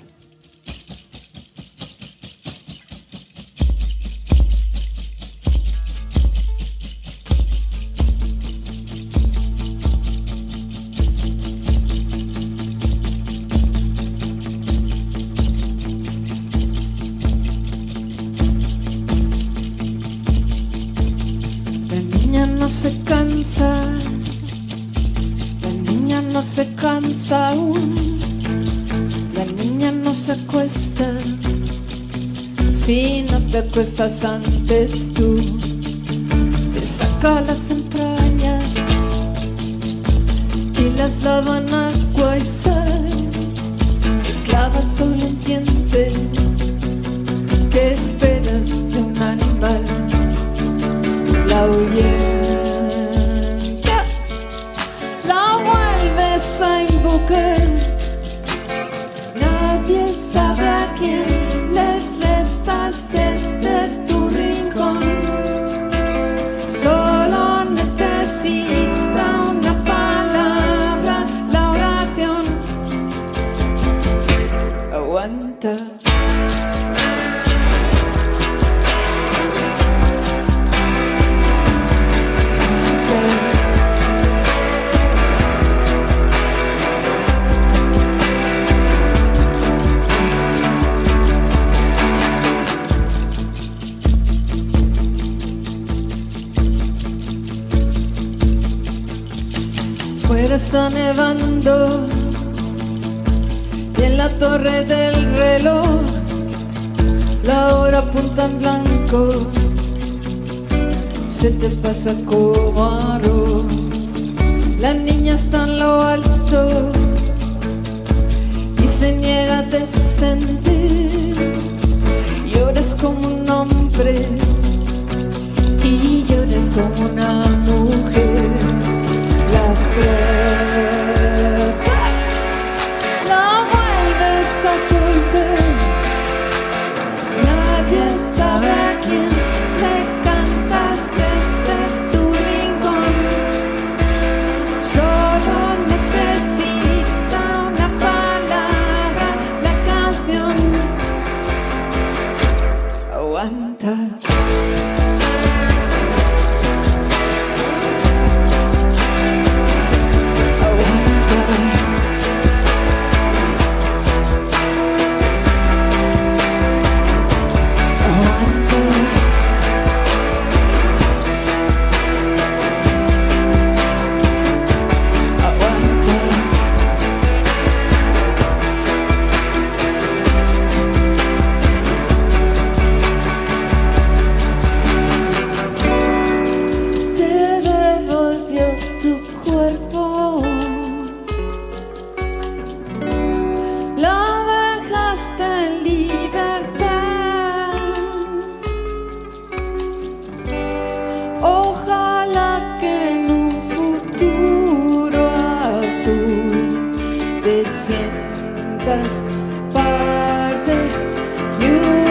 La niña no se cansa. No se cansa aún, la niña no se acuesta, si no te acuestas antes tú, te saca las entrañas y las lava en agua y sal, te clava solo un diente. ¿Qué esperas de un animal? La ahuyentas, a invocar. Nadie sabe a quién le rezas desde tu rincón. Solo necesita una palabra, la oración. Aguanta. Fuera está nevando y en la torre del reloj la hora apunta en blanco, se te pasa como arroz. La niña está en lo alto y se niega a descender. Lloras como un hombre y lloras como una mujer. La abrazas, la vuelves a soltar. Nadie sabe a quién le cantas desde tu rincón. Solo necesitas te sientas parte y única.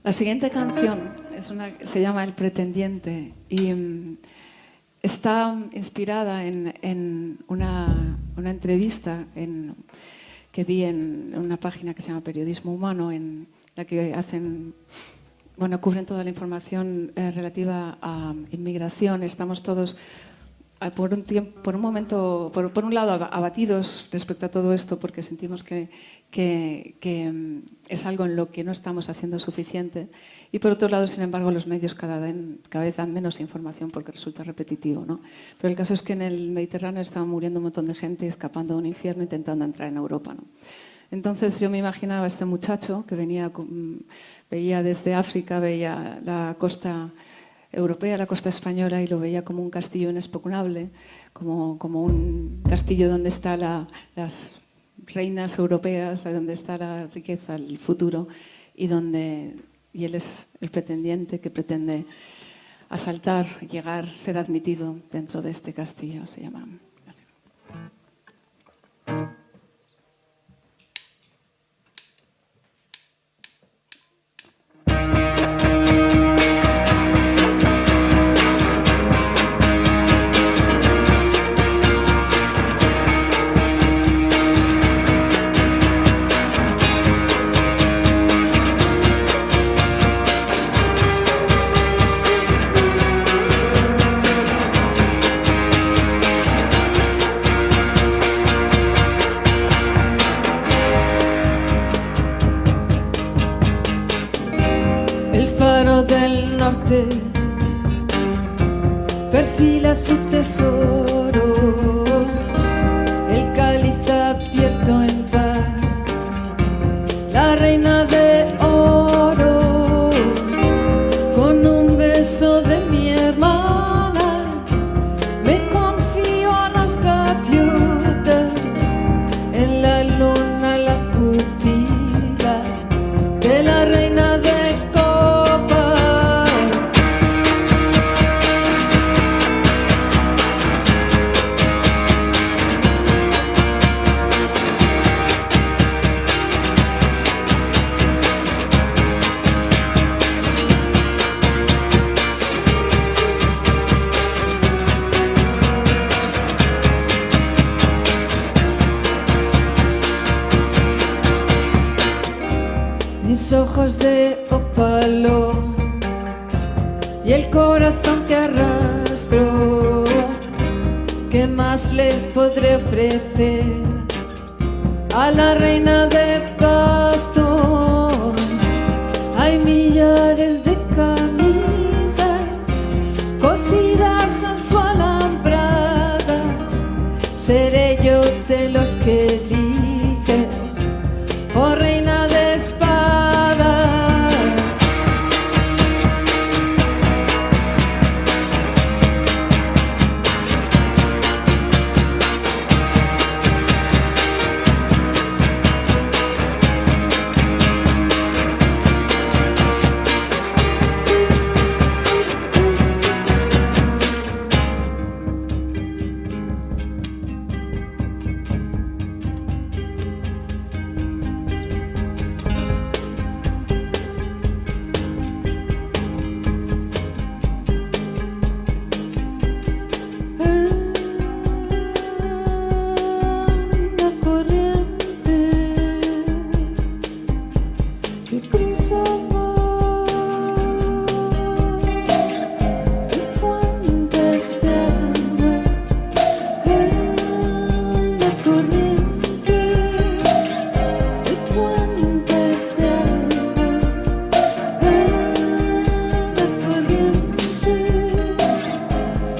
La siguiente canción se llama El Pretendiente y está inspirada en una entrevista que vi en una página que se llama Periodismo Humano, en la que cubren toda la información relativa a inmigración. Estamos todos por un lado abatidos respecto a todo esto, porque sentimos que es algo en lo que no estamos haciendo suficiente, y por otro lado, sin embargo, los medios cada vez dan menos información porque resulta repetitivo, ¿no? Pero el caso es que en el Mediterráneo estaba muriendo un montón de gente escapando de un infierno intentando entrar en Europa, ¿no? Entonces yo me imaginaba a este muchacho que veía desde África, veía la costa europea, la costa española, y lo veía como un castillo inexpugnable, como un castillo donde están las reinas europeas, donde está la riqueza, el futuro, y él es el pretendiente que pretende asaltar, llegar, ser admitido dentro de este castillo. Se llama así. Del norte perfila su tesoro, el cáliz abierto en paz, la reina de oro, con un beso de mi hermana me confío a las gaviotas, en la luna la pupila de la reina de mis ojos de ópalo y el corazón que arrastro, ¿qué más le podré ofrecer a la reina de bastos? Hay millares de camisas cosidas en su alambrada, seré yo de los que eliges, oh reina de espadas.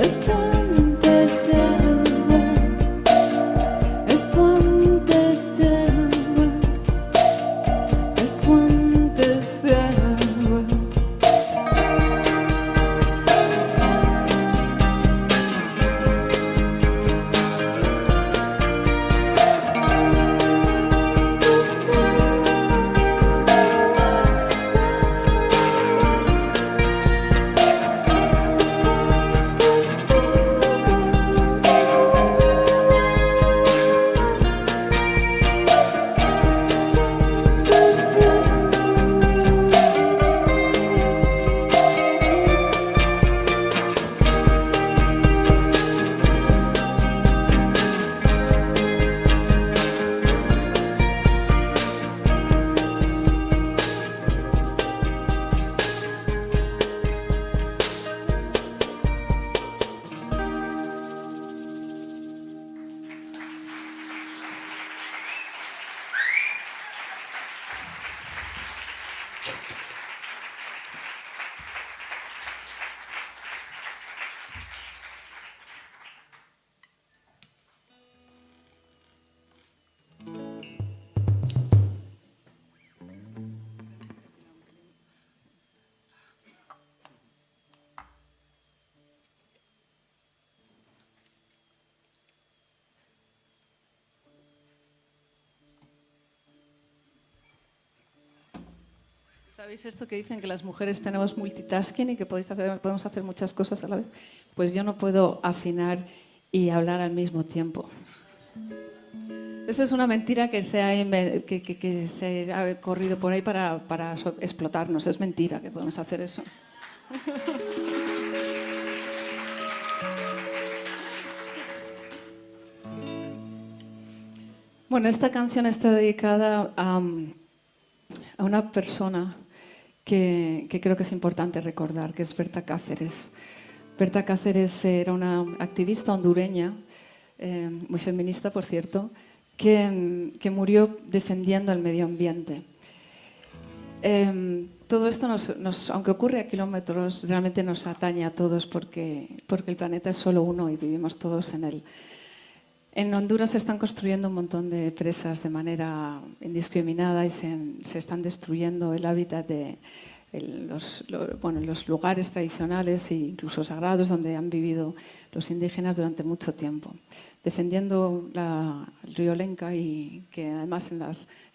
el puente se va, el puente se va, el puente se va. ¿Sabéis esto que dicen que las mujeres tenemos multitasking y que podemos hacer muchas cosas a la vez? Pues yo no puedo afinar y hablar al mismo tiempo. Esa es una mentira que se ha corrido por ahí para explotarnos. Es mentira que podemos hacer eso. Bueno, esta canción está dedicada a una persona que creo que es importante recordar, que es Berta Cáceres. Berta Cáceres era una activista hondureña, muy feminista, por cierto, que murió defendiendo el medio ambiente. Todo esto, aunque ocurre a kilómetros, realmente nos atañe a todos porque el planeta es solo uno y vivimos todos en él. En Honduras se están construyendo un montón de presas de manera indiscriminada y se están destruyendo el hábitat de los lugares tradicionales e incluso sagrados donde han vivido los indígenas durante mucho tiempo, defendiendo el río Lenca y que además en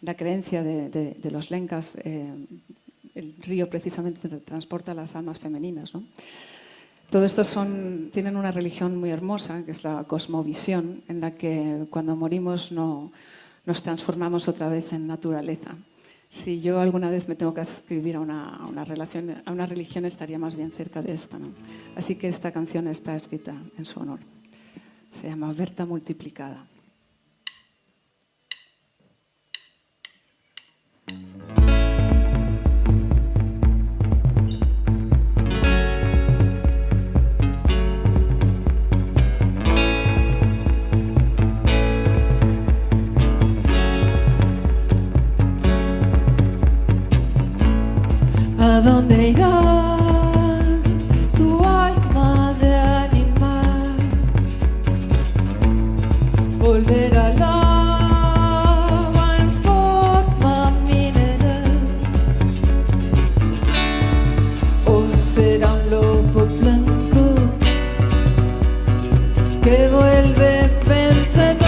la creencia de los lencas el río precisamente transporta las almas femeninas, ¿no? Todo esto tienen una religión muy hermosa, que es la cosmovisión, en la que cuando morimos nos transformamos otra vez en naturaleza. Si yo alguna vez me tengo que adscribir a una religión, estaría más bien cerca de esta, ¿no? Así que esta canción está escrita en su honor. Se llama Berta Multiplicada. ¿A dónde irá tu alma de animal? Volver al agua en forma mineral, o será un lobo blanco que vuelve vencedor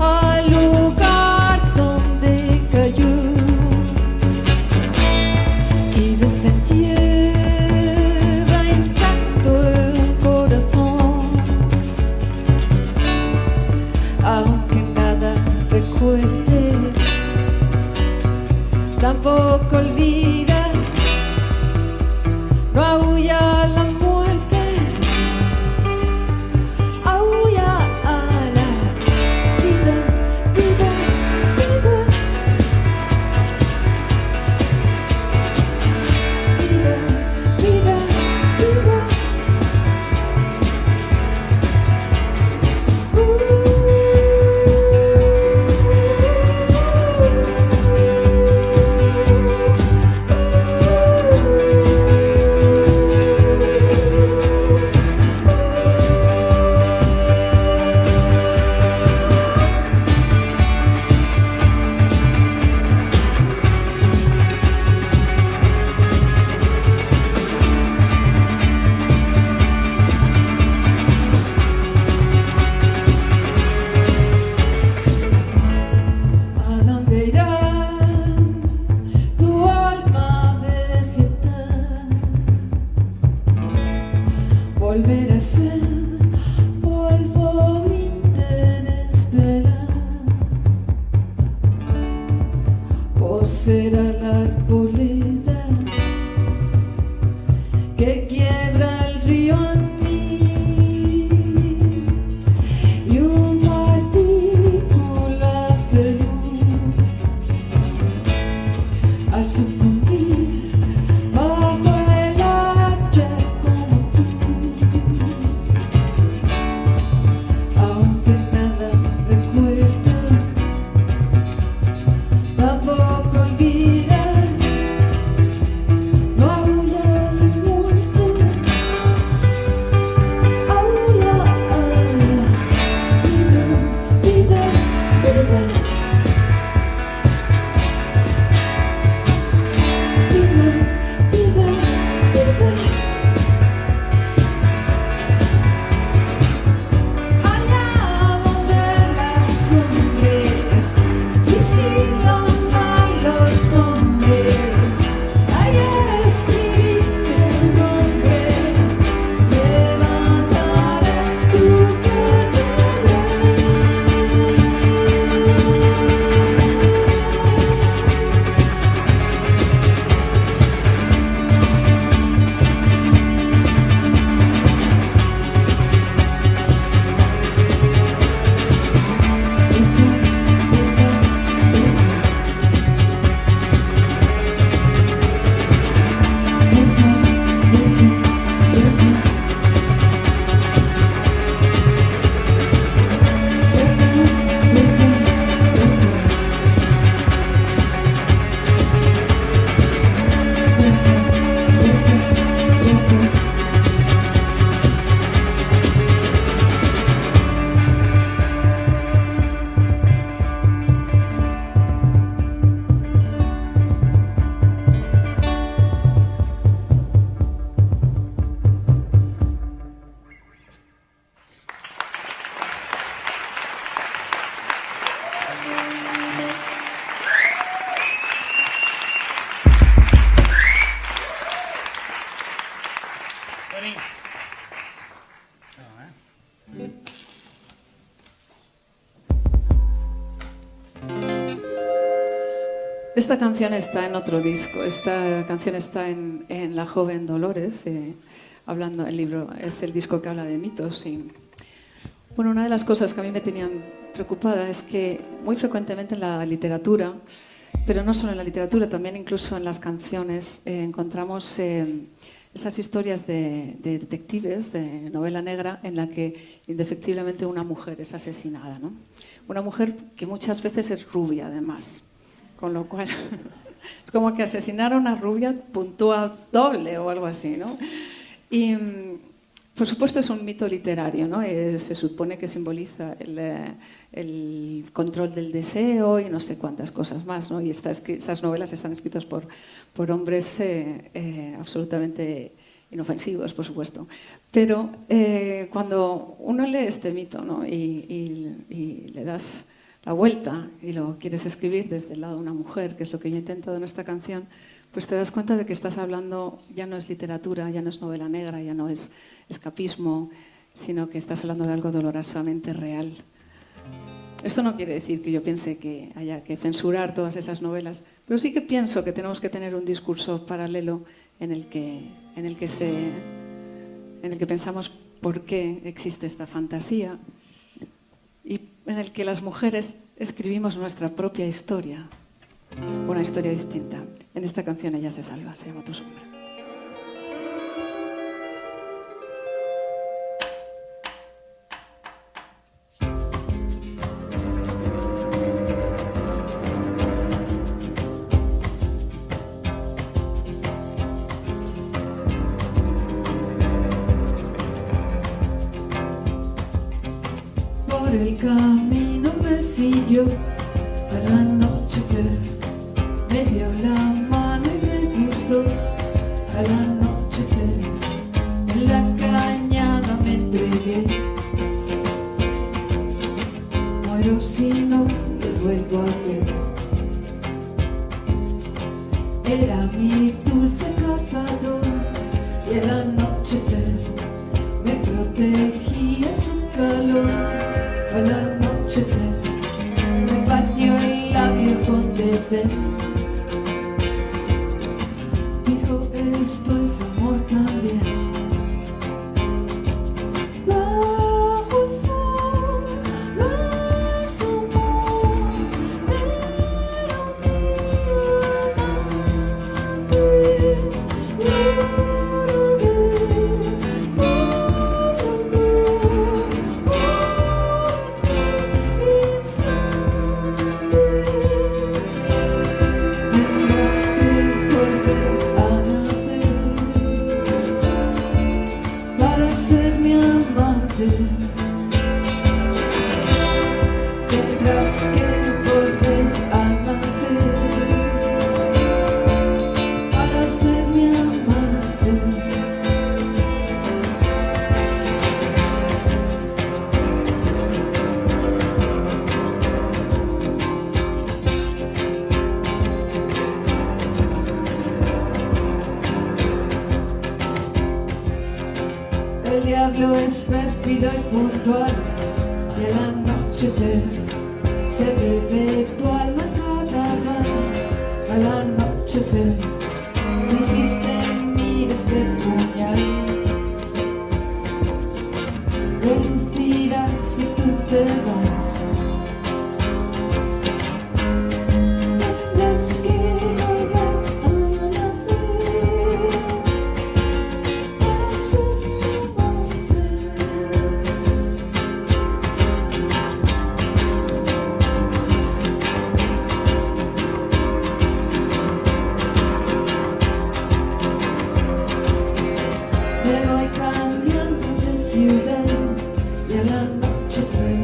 al lugar donde cayó. Desentierra intacto el corazón, aunque nada recuerde, tampoco olvida, no aúlla la muerte, volver a ser polvo interestelar, o será la arboleda que quiebra el río en mí, y un partículas de luz al sucumbir bajo el hacha como tú, aunque nada recuerda, tampoco olvida. No aúlla la muerte, aúlla, vida, vida, vida, vida, vida, vida. Allá donde las cumbres vigilan a los hombres, allá escribí tu nombre, levantaré tu Esta canción está en otro disco, esta canción está en La joven Dolores, hablando, el libro es el disco que habla de mitos. Y, bueno, una de las cosas que a mí me tenían preocupada es que muy frecuentemente en la literatura, pero no solo en la literatura, también incluso en las canciones, encontramos esas historias de detectives, de novela negra, en la que indefectiblemente una mujer es asesinada, ¿no? Una mujer que muchas veces es rubia, además. Con lo cual, es como que asesinar a una rubia puntúa doble o algo así, ¿no? Y, por supuesto, es un mito literario, ¿no? Se supone que simboliza el control del deseo y no sé cuántas cosas más, ¿no? Y estas novelas están escritas por hombres absolutamente inofensivos, por supuesto. Pero cuando uno lee este mito, ¿no? y le das la vuelta y lo quieres escribir desde el lado de una mujer, que es lo que yo he intentado en esta canción, pues te das cuenta de que estás hablando, ya no es literatura, ya no es novela negra, ya no es escapismo, sino que estás hablando de algo dolorosamente real. Esto no quiere decir que yo piense que haya que censurar todas esas novelas, pero sí que pienso que tenemos que tener un discurso paralelo en el que pensamos por qué existe esta fantasía, y en el que las mujeres escribimos nuestra propia historia, una historia distinta. En esta canción ella se salva, se llama Tu sombra. Por el camino me siguió al anochecer, me dio la mano y me gustó al anochecer, en la cañada me entregué, muero si no lo vuelvo a ver. Era mi dulce cazador y al anochecer tejía su calor al anochecer, me partió el labio con desdén. Dijo, esto es amor también. Bajo el sol, nuestro amor era un para ser mi amante, tendrás que volver a nacer para ser mi amante. El diablo es pérfido y puntual, y al anochecer se bebe tu alma cada gana. Al anochecer dijiste, mira este puñal, relucirá si tú te vas. Tendrás que volver a nacer para ser mi me voy cambiando de ciudad y al anochecer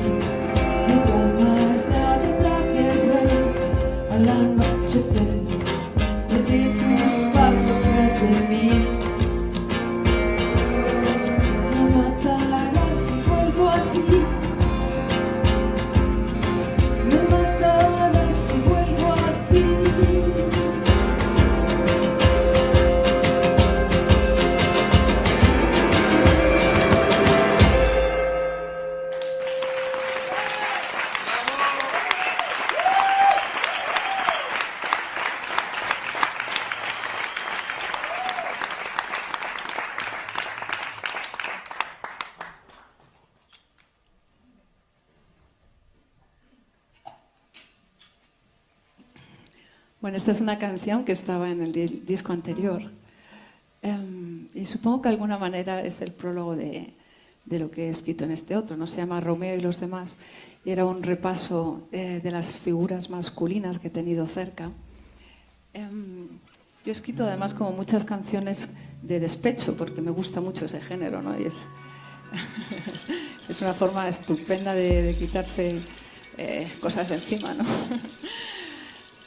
mi tu alma da que ves. Al anochecer perdí tus pasos tras de mí. Me matarás si vuelvo a ti. Me matarás si vuelvo a ti. Bueno, esta es una canción que estaba en el disco anterior. Y supongo que de alguna manera es el prólogo de lo que he escrito en este otro, ¿no? Se llama Romeo y los demás, y era un repaso de las figuras masculinas que he tenido cerca. Yo he escrito además como muchas canciones de despecho, porque me gusta mucho ese género, ¿no? Y es una forma estupenda de quitarse cosas de encima, ¿no?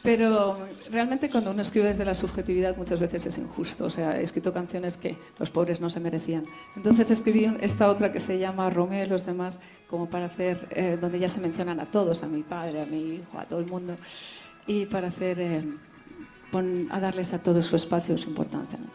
Pero realmente cuando uno escribe desde la subjetividad muchas veces es injusto. O sea, he escrito canciones que los pobres no se merecían. Entonces escribí esta otra que se llama Romeo y los demás, como para hacer, donde ya se mencionan a todos, a mi padre, a mi hijo, a todo el mundo, y para hacer, a darles a todos su espacio y su importancia, ¿no?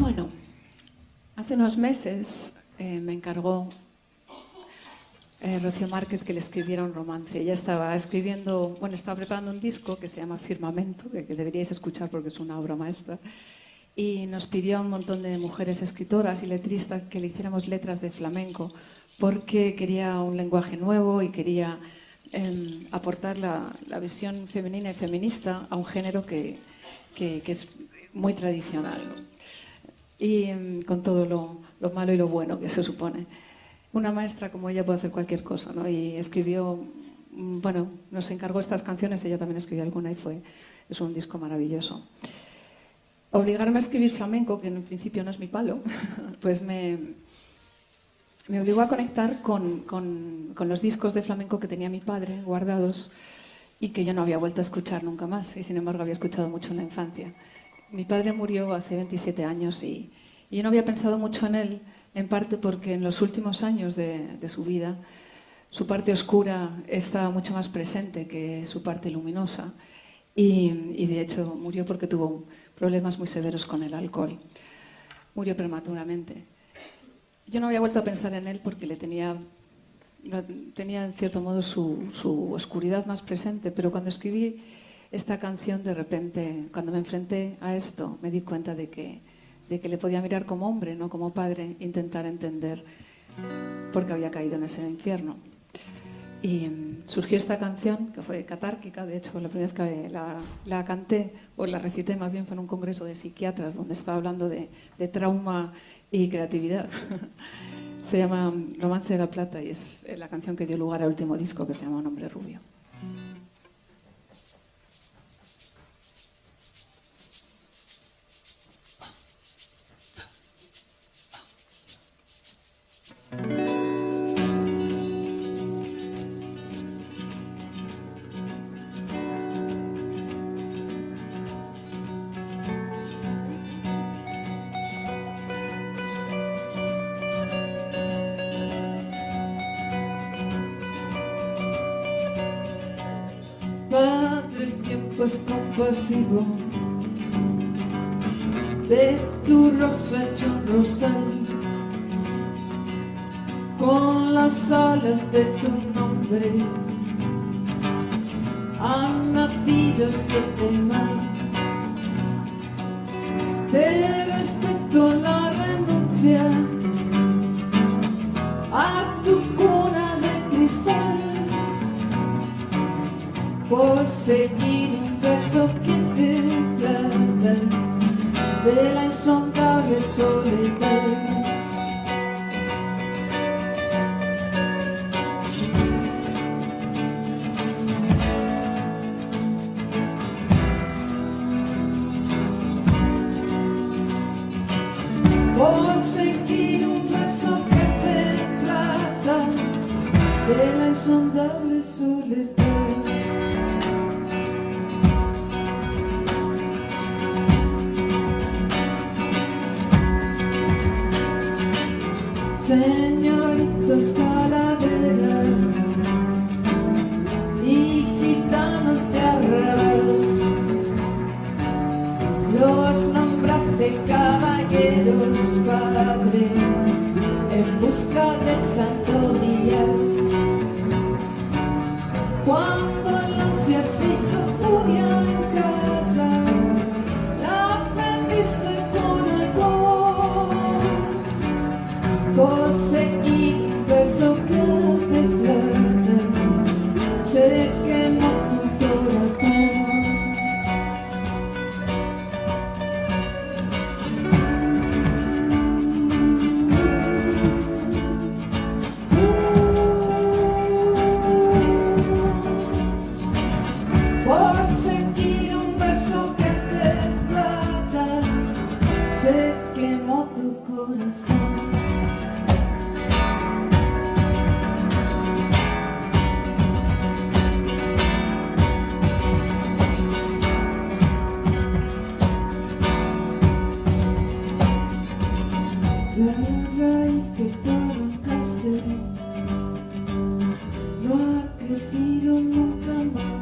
Bueno, hace unos meses me encargó Rocío Márquez que le escribiera un romance. Ella estaba escribiendo, bueno, estaba preparando un disco que se llama Firmamento, que deberíais escuchar porque es una obra maestra, y nos pidió a un montón de mujeres escritoras y letristas que le hiciéramos letras de flamenco porque quería un lenguaje nuevo y quería aportar la visión femenina y feminista a un género que es muy tradicional, ¿no? Y con todo lo malo y lo bueno que se supone. Una maestra como ella puede hacer cualquier cosa, ¿no? Y escribió, bueno, nos encargó estas canciones, ella también escribió alguna y es un disco maravilloso. Obligarme a escribir flamenco, que en un principio no es mi palo, pues me obligó a conectar con los discos de flamenco que tenía mi padre guardados y que yo no había vuelto a escuchar nunca más, y sin embargo había escuchado mucho en la infancia. Mi padre murió hace 27 años y yo no había pensado mucho en él, en parte porque en los últimos años de su vida su parte oscura estaba mucho más presente que su parte luminosa y de hecho murió porque tuvo problemas muy severos con el alcohol. Murió prematuramente. Yo no había vuelto a pensar en él porque tenía en cierto modo su oscuridad más presente, pero cuando escribí esta canción, de repente, cuando me enfrenté a esto, me di cuenta de que le podía mirar como hombre, no como padre, intentar entender por qué había caído en ese infierno. Y surgió esta canción, que fue catárquica, de hecho, la primera vez que la canté, o la recité más bien, fue en un congreso de psiquiatras, donde estaba hablando de trauma y creatividad. Se llama Romance de la Plata y es la canción que dio lugar al último disco, que se llama Un hombre rubio. Padre, el tiempo es compasivo. Ve tu rosa hecho un rosal con las alas de tu nombre. Han nacido 7 más. Te respeto la renuncia a tu cuna de cristal por seguir un verso que te trata de la insondable soledad. Por seguir un verso que te trata de la insondable soledad. Señoritos calaveras y gitanos de arrabal, los nombraste caballeros, padre, en busca de santo grial. Cuando el ansia se hizo furia en casa, la prendiste con alcohol. Por seguir un verso que hace plata, se quemó tu corazón. Por seguir un verso que hace plata, se quemó tu corazón. La raíz que tú arrancaste no ha crecido nunca más.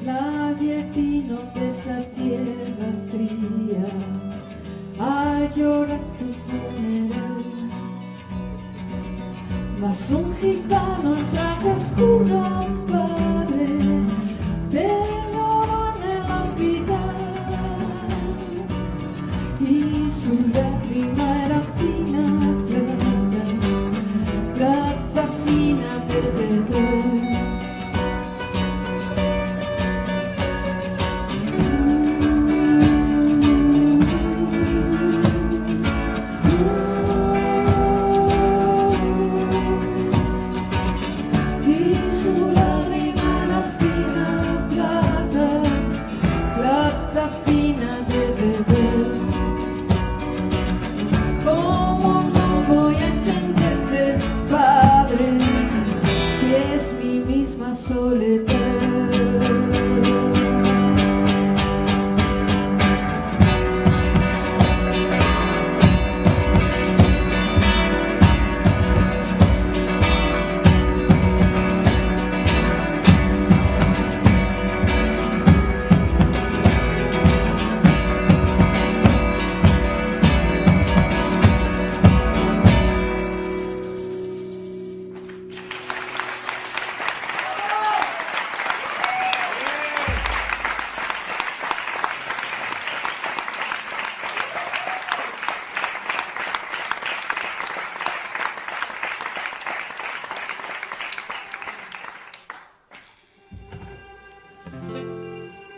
Nadie vino de esa tierra fría llorar tu funeral. Mas un gitano en traje oscuro, padre, te lloró en el hospital. Y su lágrima era fina, plata fina de verdad.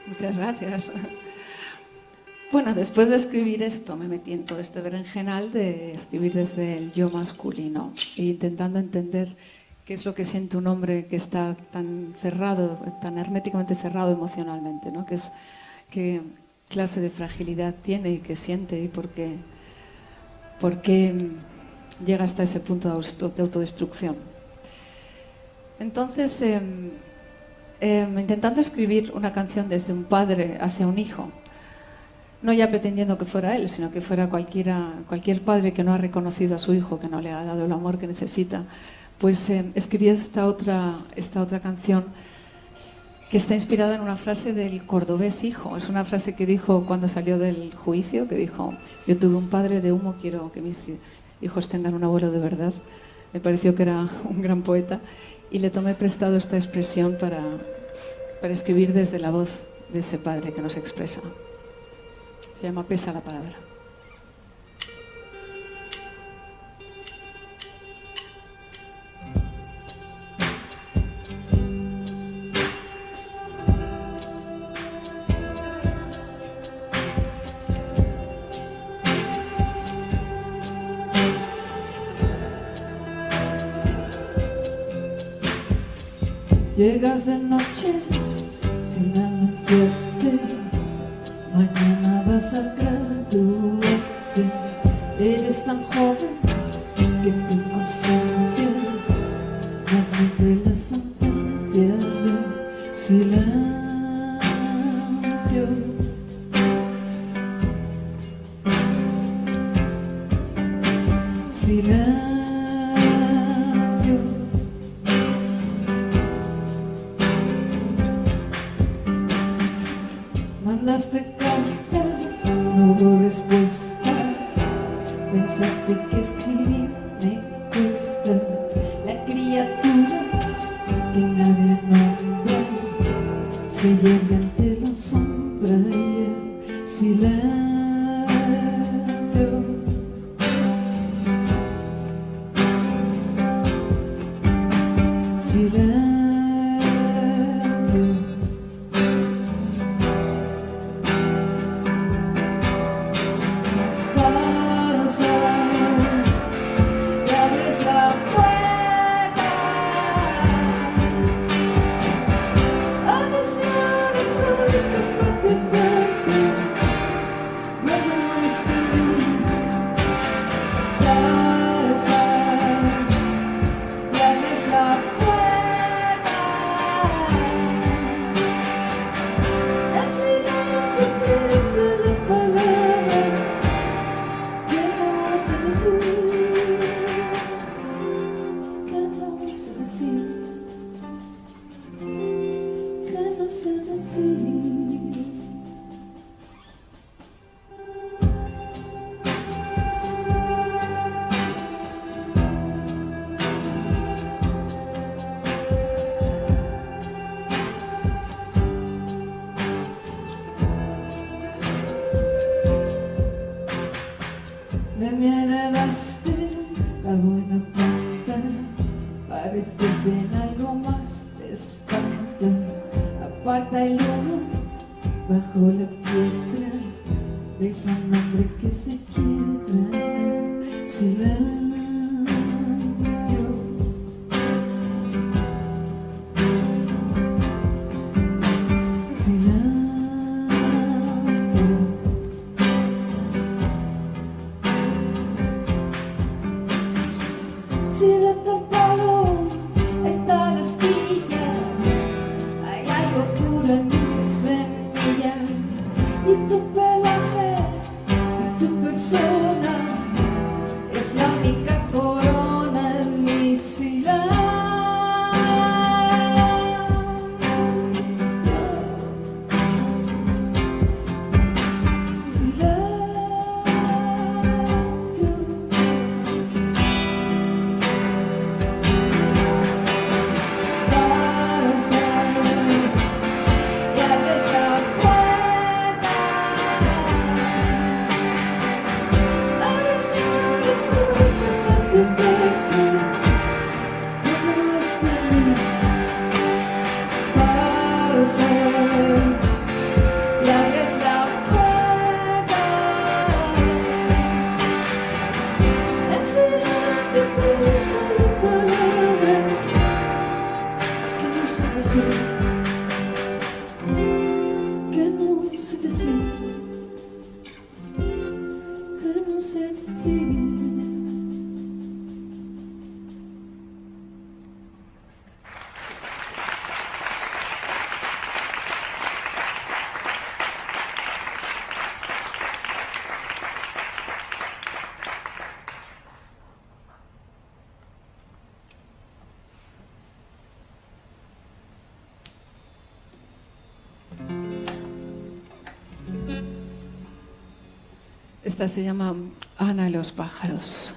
Muchas gracias. Bueno, después de escribir esto, me metí en todo este berenjenal de escribir desde el yo masculino e intentando entender qué es lo que siente un hombre que está tan cerrado, tan herméticamente cerrado emocionalmente, ¿no? Qué clase de fragilidad tiene y qué siente y por qué llega hasta ese punto de autodestrucción. Entonces, intentando escribir una canción desde un padre hacia un hijo, no ya pretendiendo que fuera él, sino que fuera cualquier padre que no ha reconocido a su hijo, que no le ha dado el amor que necesita, pues escribí esta otra canción que está inspirada en una frase del cordobés hijo. Es una frase que dijo cuando salió del juicio, que dijo: yo tuve un padre de humo, quiero que mis hijos tengan un abuelo de verdad. Me pareció que era un gran poeta y le tomé prestado esta expresión para escribir desde la voz de ese padre que nos expresa. Se llama Pesa la palabra. Llegas de noche sin anunciarte, mañana vas a graduarte. Eres tan joven que tu conciencia no admite la sentencia del silencio. Silencio. Mandaste cartas, no hubo respuesta. Pensaste que escribir me cuesta. La criatura que nadie nombra se yergue ante la sombra y el silencio. Silencio. De mí heredaste la buena planta, parecerte en algo más te espanta. Aparta el humo bajo la piedra, ves a un hombre que se quiebra en el silencio. Si de tal palo está la astilla, hay algo puro en mi semilla, y tu pelaje y tu persona es la única corona en mi silencio. Que no se decide, que no se decide. Esta se llama Ana y los pájaros.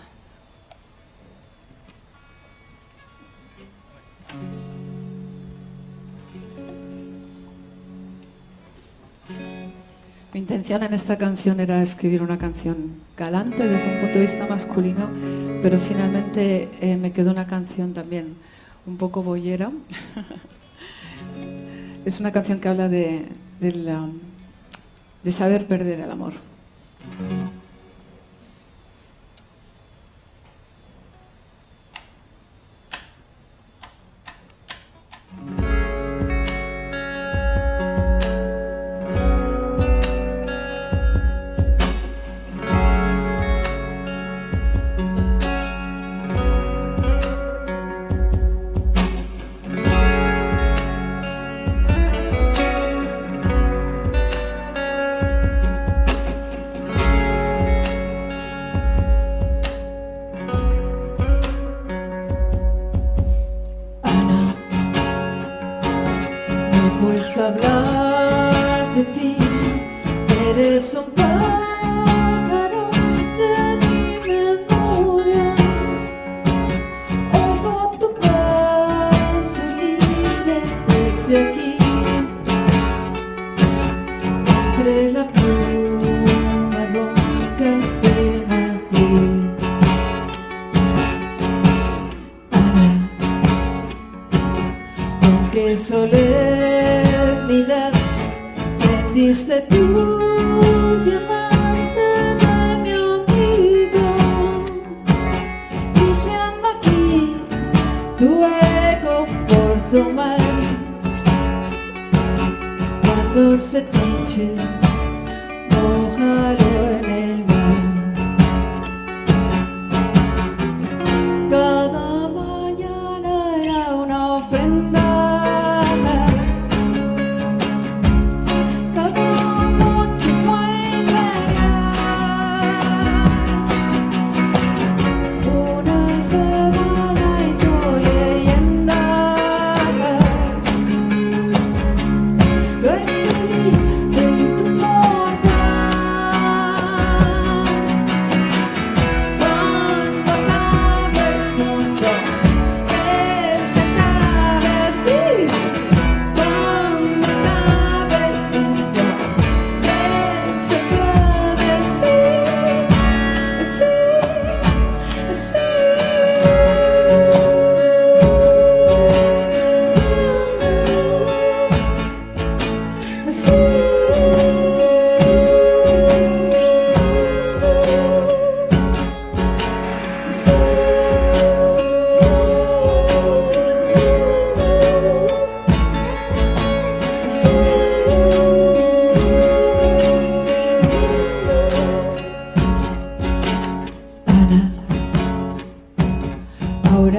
Mi intención en esta canción era escribir una canción galante desde un punto de vista masculino, pero finalmente me quedó una canción también un poco boyera. Es una canción que habla de saber perder el amor.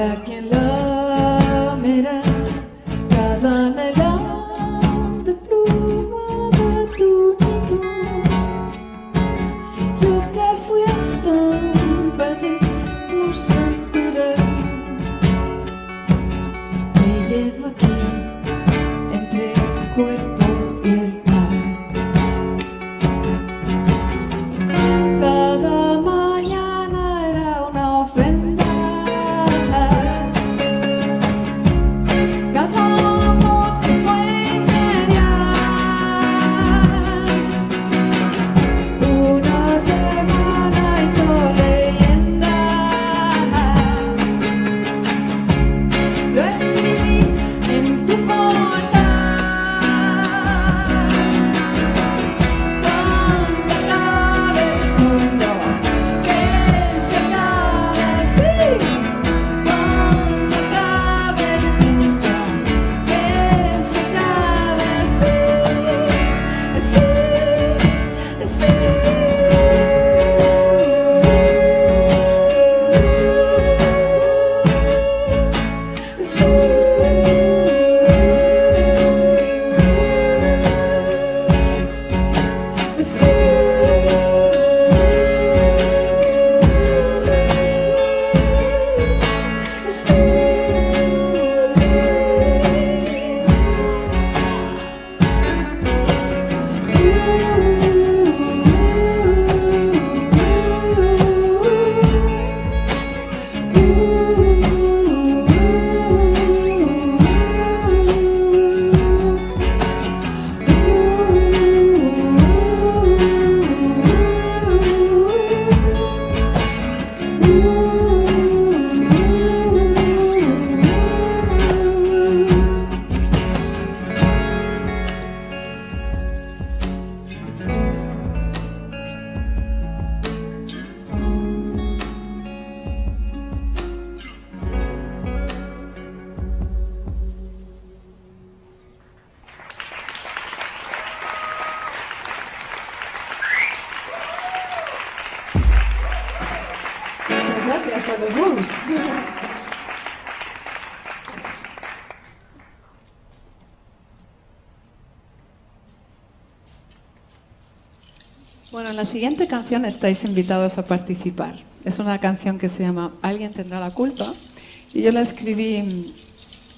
Habrá quien la mira cada anhelante pluma de tu nido. Yo que fui estampa de tu cintura, te llevo aquí entre el cuerpo y el mar. Cada mañana era una ofrenda, cada noche fue media, una semana hizo leyenda. Lo escribí en tu portal. Cuando acabe el mundo, que se acabe, sí. Cuando acabe el mundo, que se acabe, sí. Sí, sí. Muchas gracias por los blues. Bueno, en la siguiente canción estáis invitados a participar. Es una canción que se llama Alguien tendrá la culpa y yo la escribí en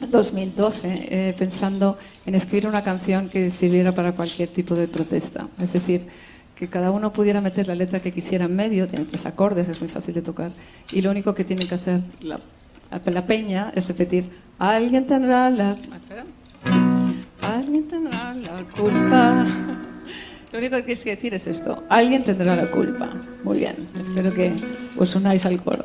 2012 pensando en escribir una canción que sirviera para cualquier tipo de protesta. Es decir, que cada uno pudiera meter la letra que quisiera en medio, tiene 3 acordes, es muy fácil de tocar y lo único que tiene que hacer la peña es repetir Alguien tendrá la... Espera. Alguien tendrá la culpa. Lo único que tienes que decir es esto. Alguien tendrá la culpa. Muy bien. Espero que os unáis al coro.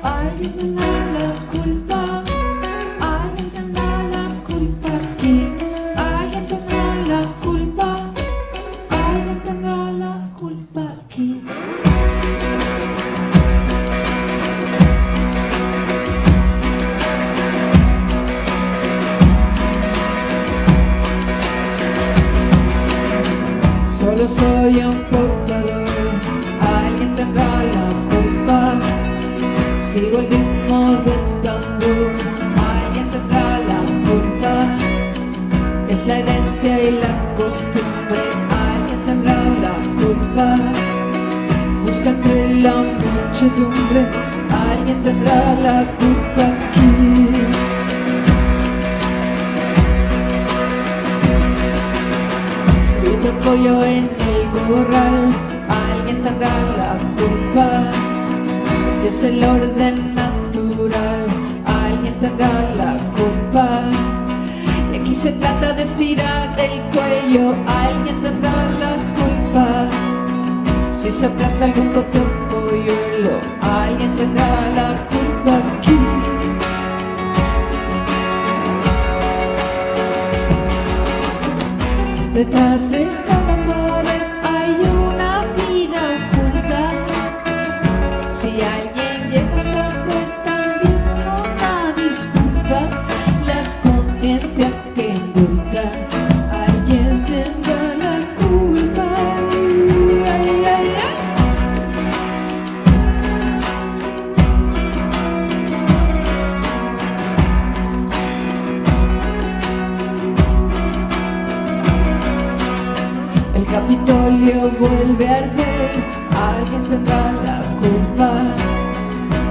Alguien tendrá la culpa, alguien tendrá la culpa aquí, alguien tendrá la culpa, alguien tendrá la culpa aquí. Solo soy un portador, alguien tendrá la culpa. Sigo el ritmo del tambor, alguien tendrá la culpa. Es la herencia y la costumbre, alguien tendrá la culpa. Busca entre la muchedumbre, alguien tendrá la culpa aquí. Soy otro pollo en el corral, alguien tendrá la culpa. Este es el orden natural, alguien tendrá la culpa. Y aquí se trata de estirar el cuello, alguien tendrá la culpa. Si se aplasta algún cotropolluelo, alguien tendrá la culpa aquí. Detrás de cada pared hay un nada, alguien tendrá la culpa. Ay, ay, ay. El Capitolio vuelve a arder, alguien tendrá la culpa.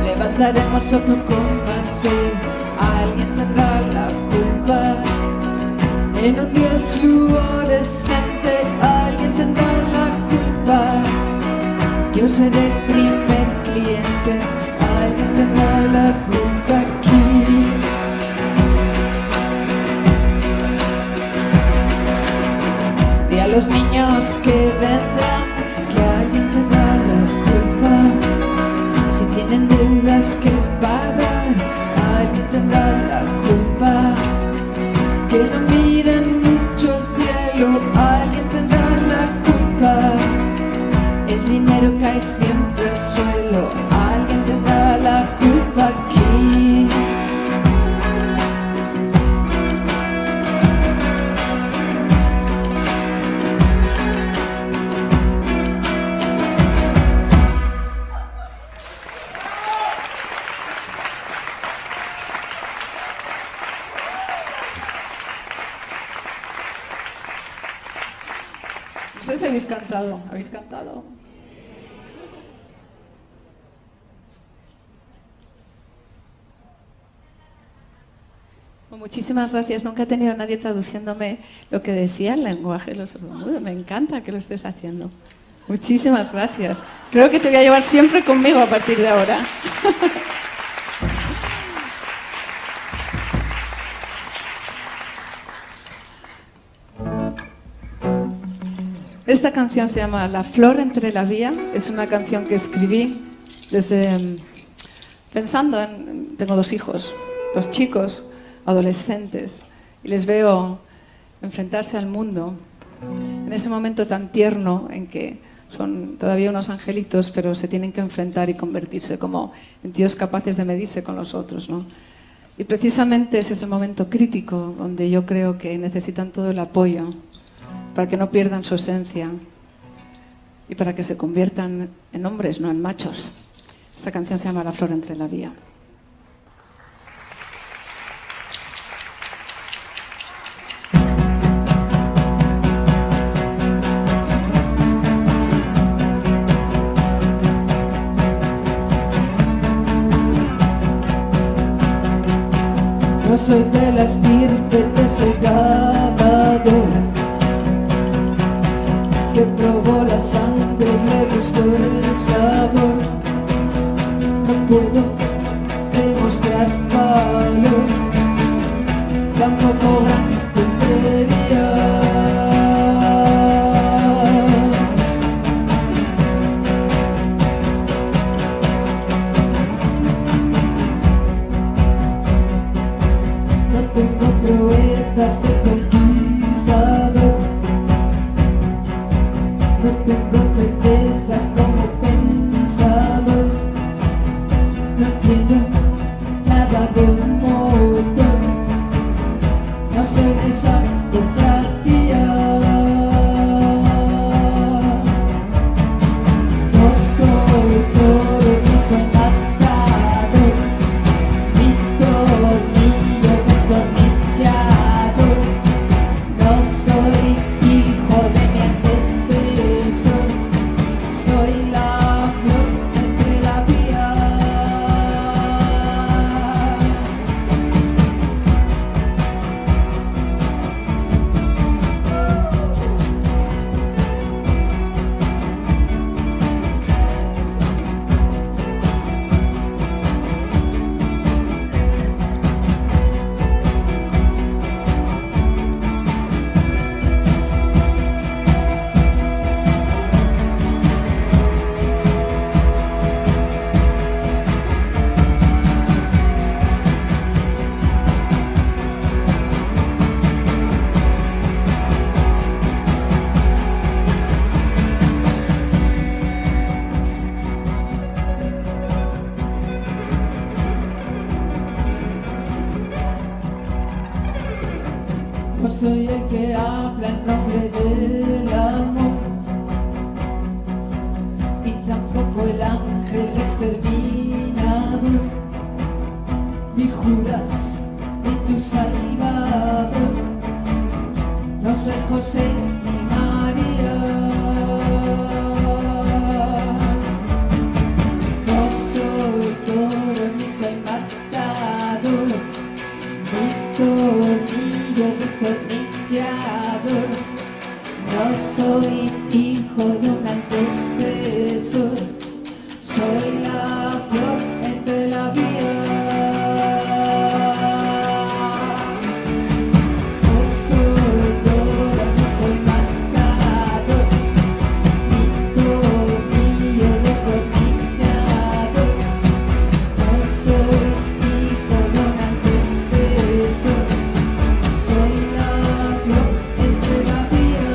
Levantaremos otro con más fe, alguien tendrá la culpa. En un día fluorescente, alguien tendrá la culpa. Yo seré el primer cliente, alguien tendrá la culpa aquí. Y a los niños que vendrán, que alguien tendrá la culpa. Si tienen deudas que pagar, alguien tendrá la culpa. Que no miren mucho el cielo, alguien tendrá la culpa. El dinero cae siempre al suelo, alguien tendrá la culpa aquí. No sé si habéis cantado. ¿Habéis cantado? Pues muchísimas gracias. Nunca he tenido a nadie traduciéndome lo que decía el lenguaje de los sordomudos. Me encanta que lo estés haciendo. Muchísimas gracias. Creo que te voy a llevar siempre conmigo a partir de ahora. Esta canción se llama La flor entre la vía. Es una canción que escribí desde pensando en... Tengo 2 hijos, 2 chicos, adolescentes, y les veo enfrentarse al mundo en ese momento tan tierno en que son todavía unos angelitos, pero se tienen que enfrentar y convertirse como en tíos capaces de medirse con los otros, ¿no? Y precisamente ese es el momento crítico donde yo creo que necesitan todo el apoyo para que no pierdan su esencia y para que se conviertan en hombres, no en machos. Esta canción se llama La flor entre la vía. No soy de la estirpe de ese cavador que probó la sangre y le gustó el sabor. No puedo demostrar valor, tampoco gran puntería. No tengo proezas de cualquier que habla en nombre del amor, y tampoco el ángel exterminador, ni Judas, ni tu Salvador, no soy José ni María. No soy toro ni soy matador, ni tornillo destornillador. No soy hijo de un antecesor, soy la flor entre la vía. No soy toro ni soy matador, ni tornillo destornillador. No soy hijo de un antecesor, soy la flor entre la vía.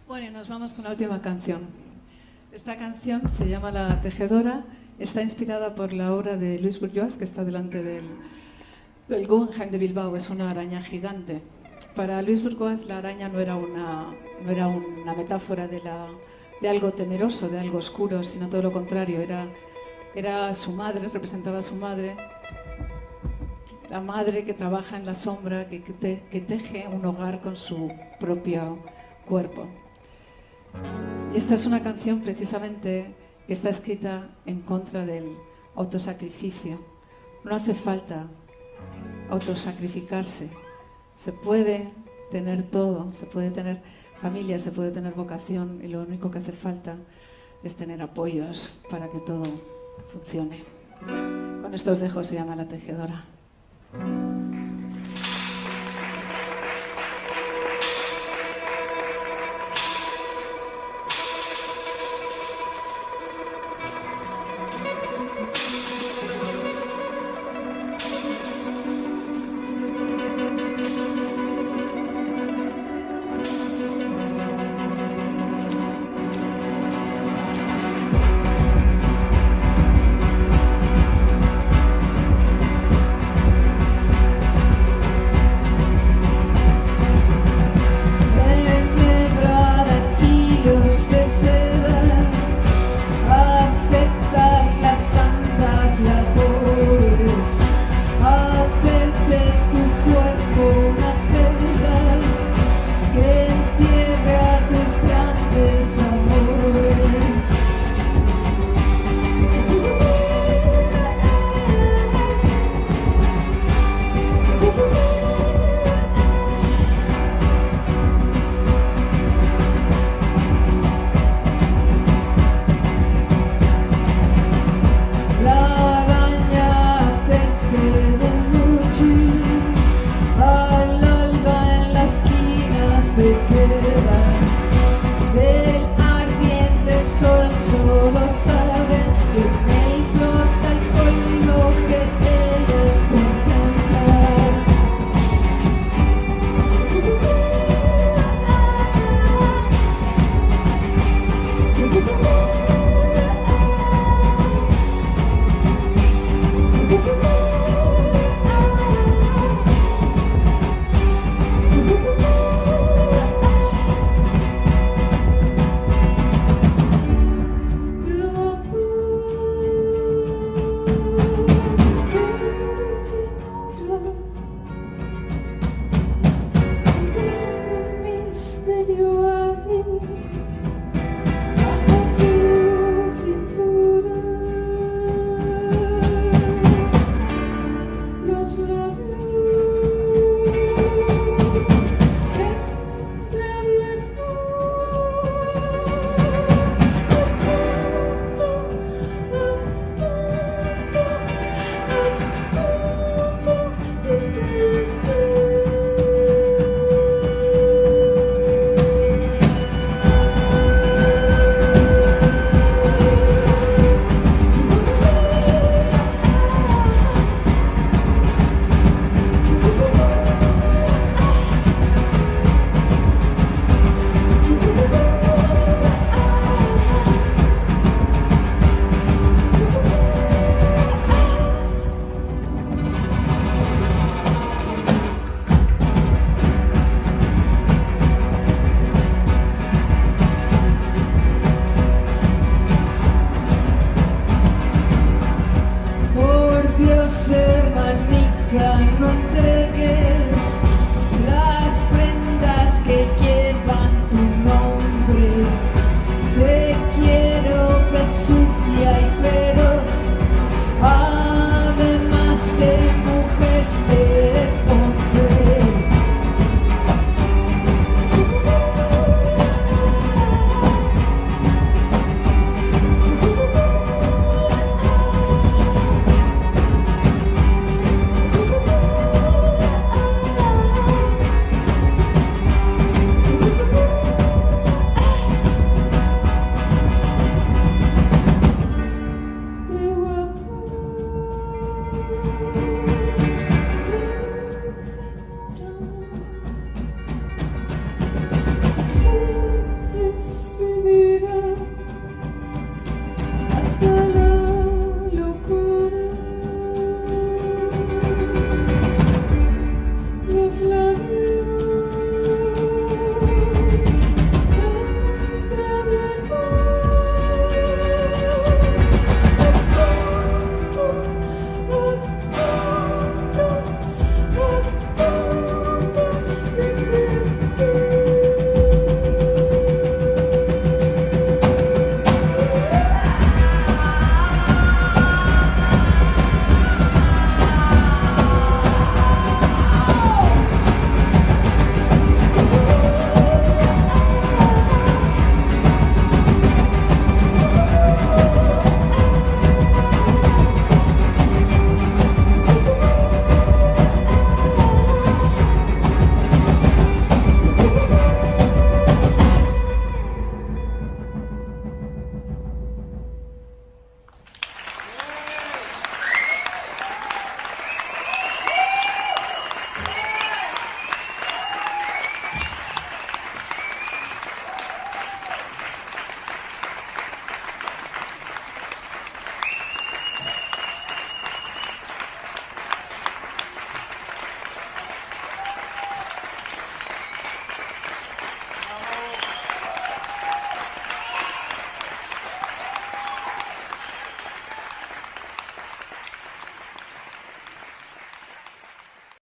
Bueno, y nos vamos con la última canción. Esta canción se llama La Tejedora, está inspirada por la obra de Luis Bourgeois, que está delante del Guggenheim de Bilbao, es una araña gigante. Para Luis Bourgeois la araña no era una metáfora de algo temeroso, de algo oscuro, sino todo lo contrario, era su madre, representaba a su madre, la madre que trabaja en la sombra, que teje un hogar con su propio cuerpo. Y esta es una canción precisamente que está escrita en contra del autosacrificio. No hace falta autosacrificarse. Se puede tener todo, se puede tener familia, se puede tener vocación, y lo único que hace falta es tener apoyos para que todo funcione. Con esto os dejo, se llama La Tejedora. Thank you.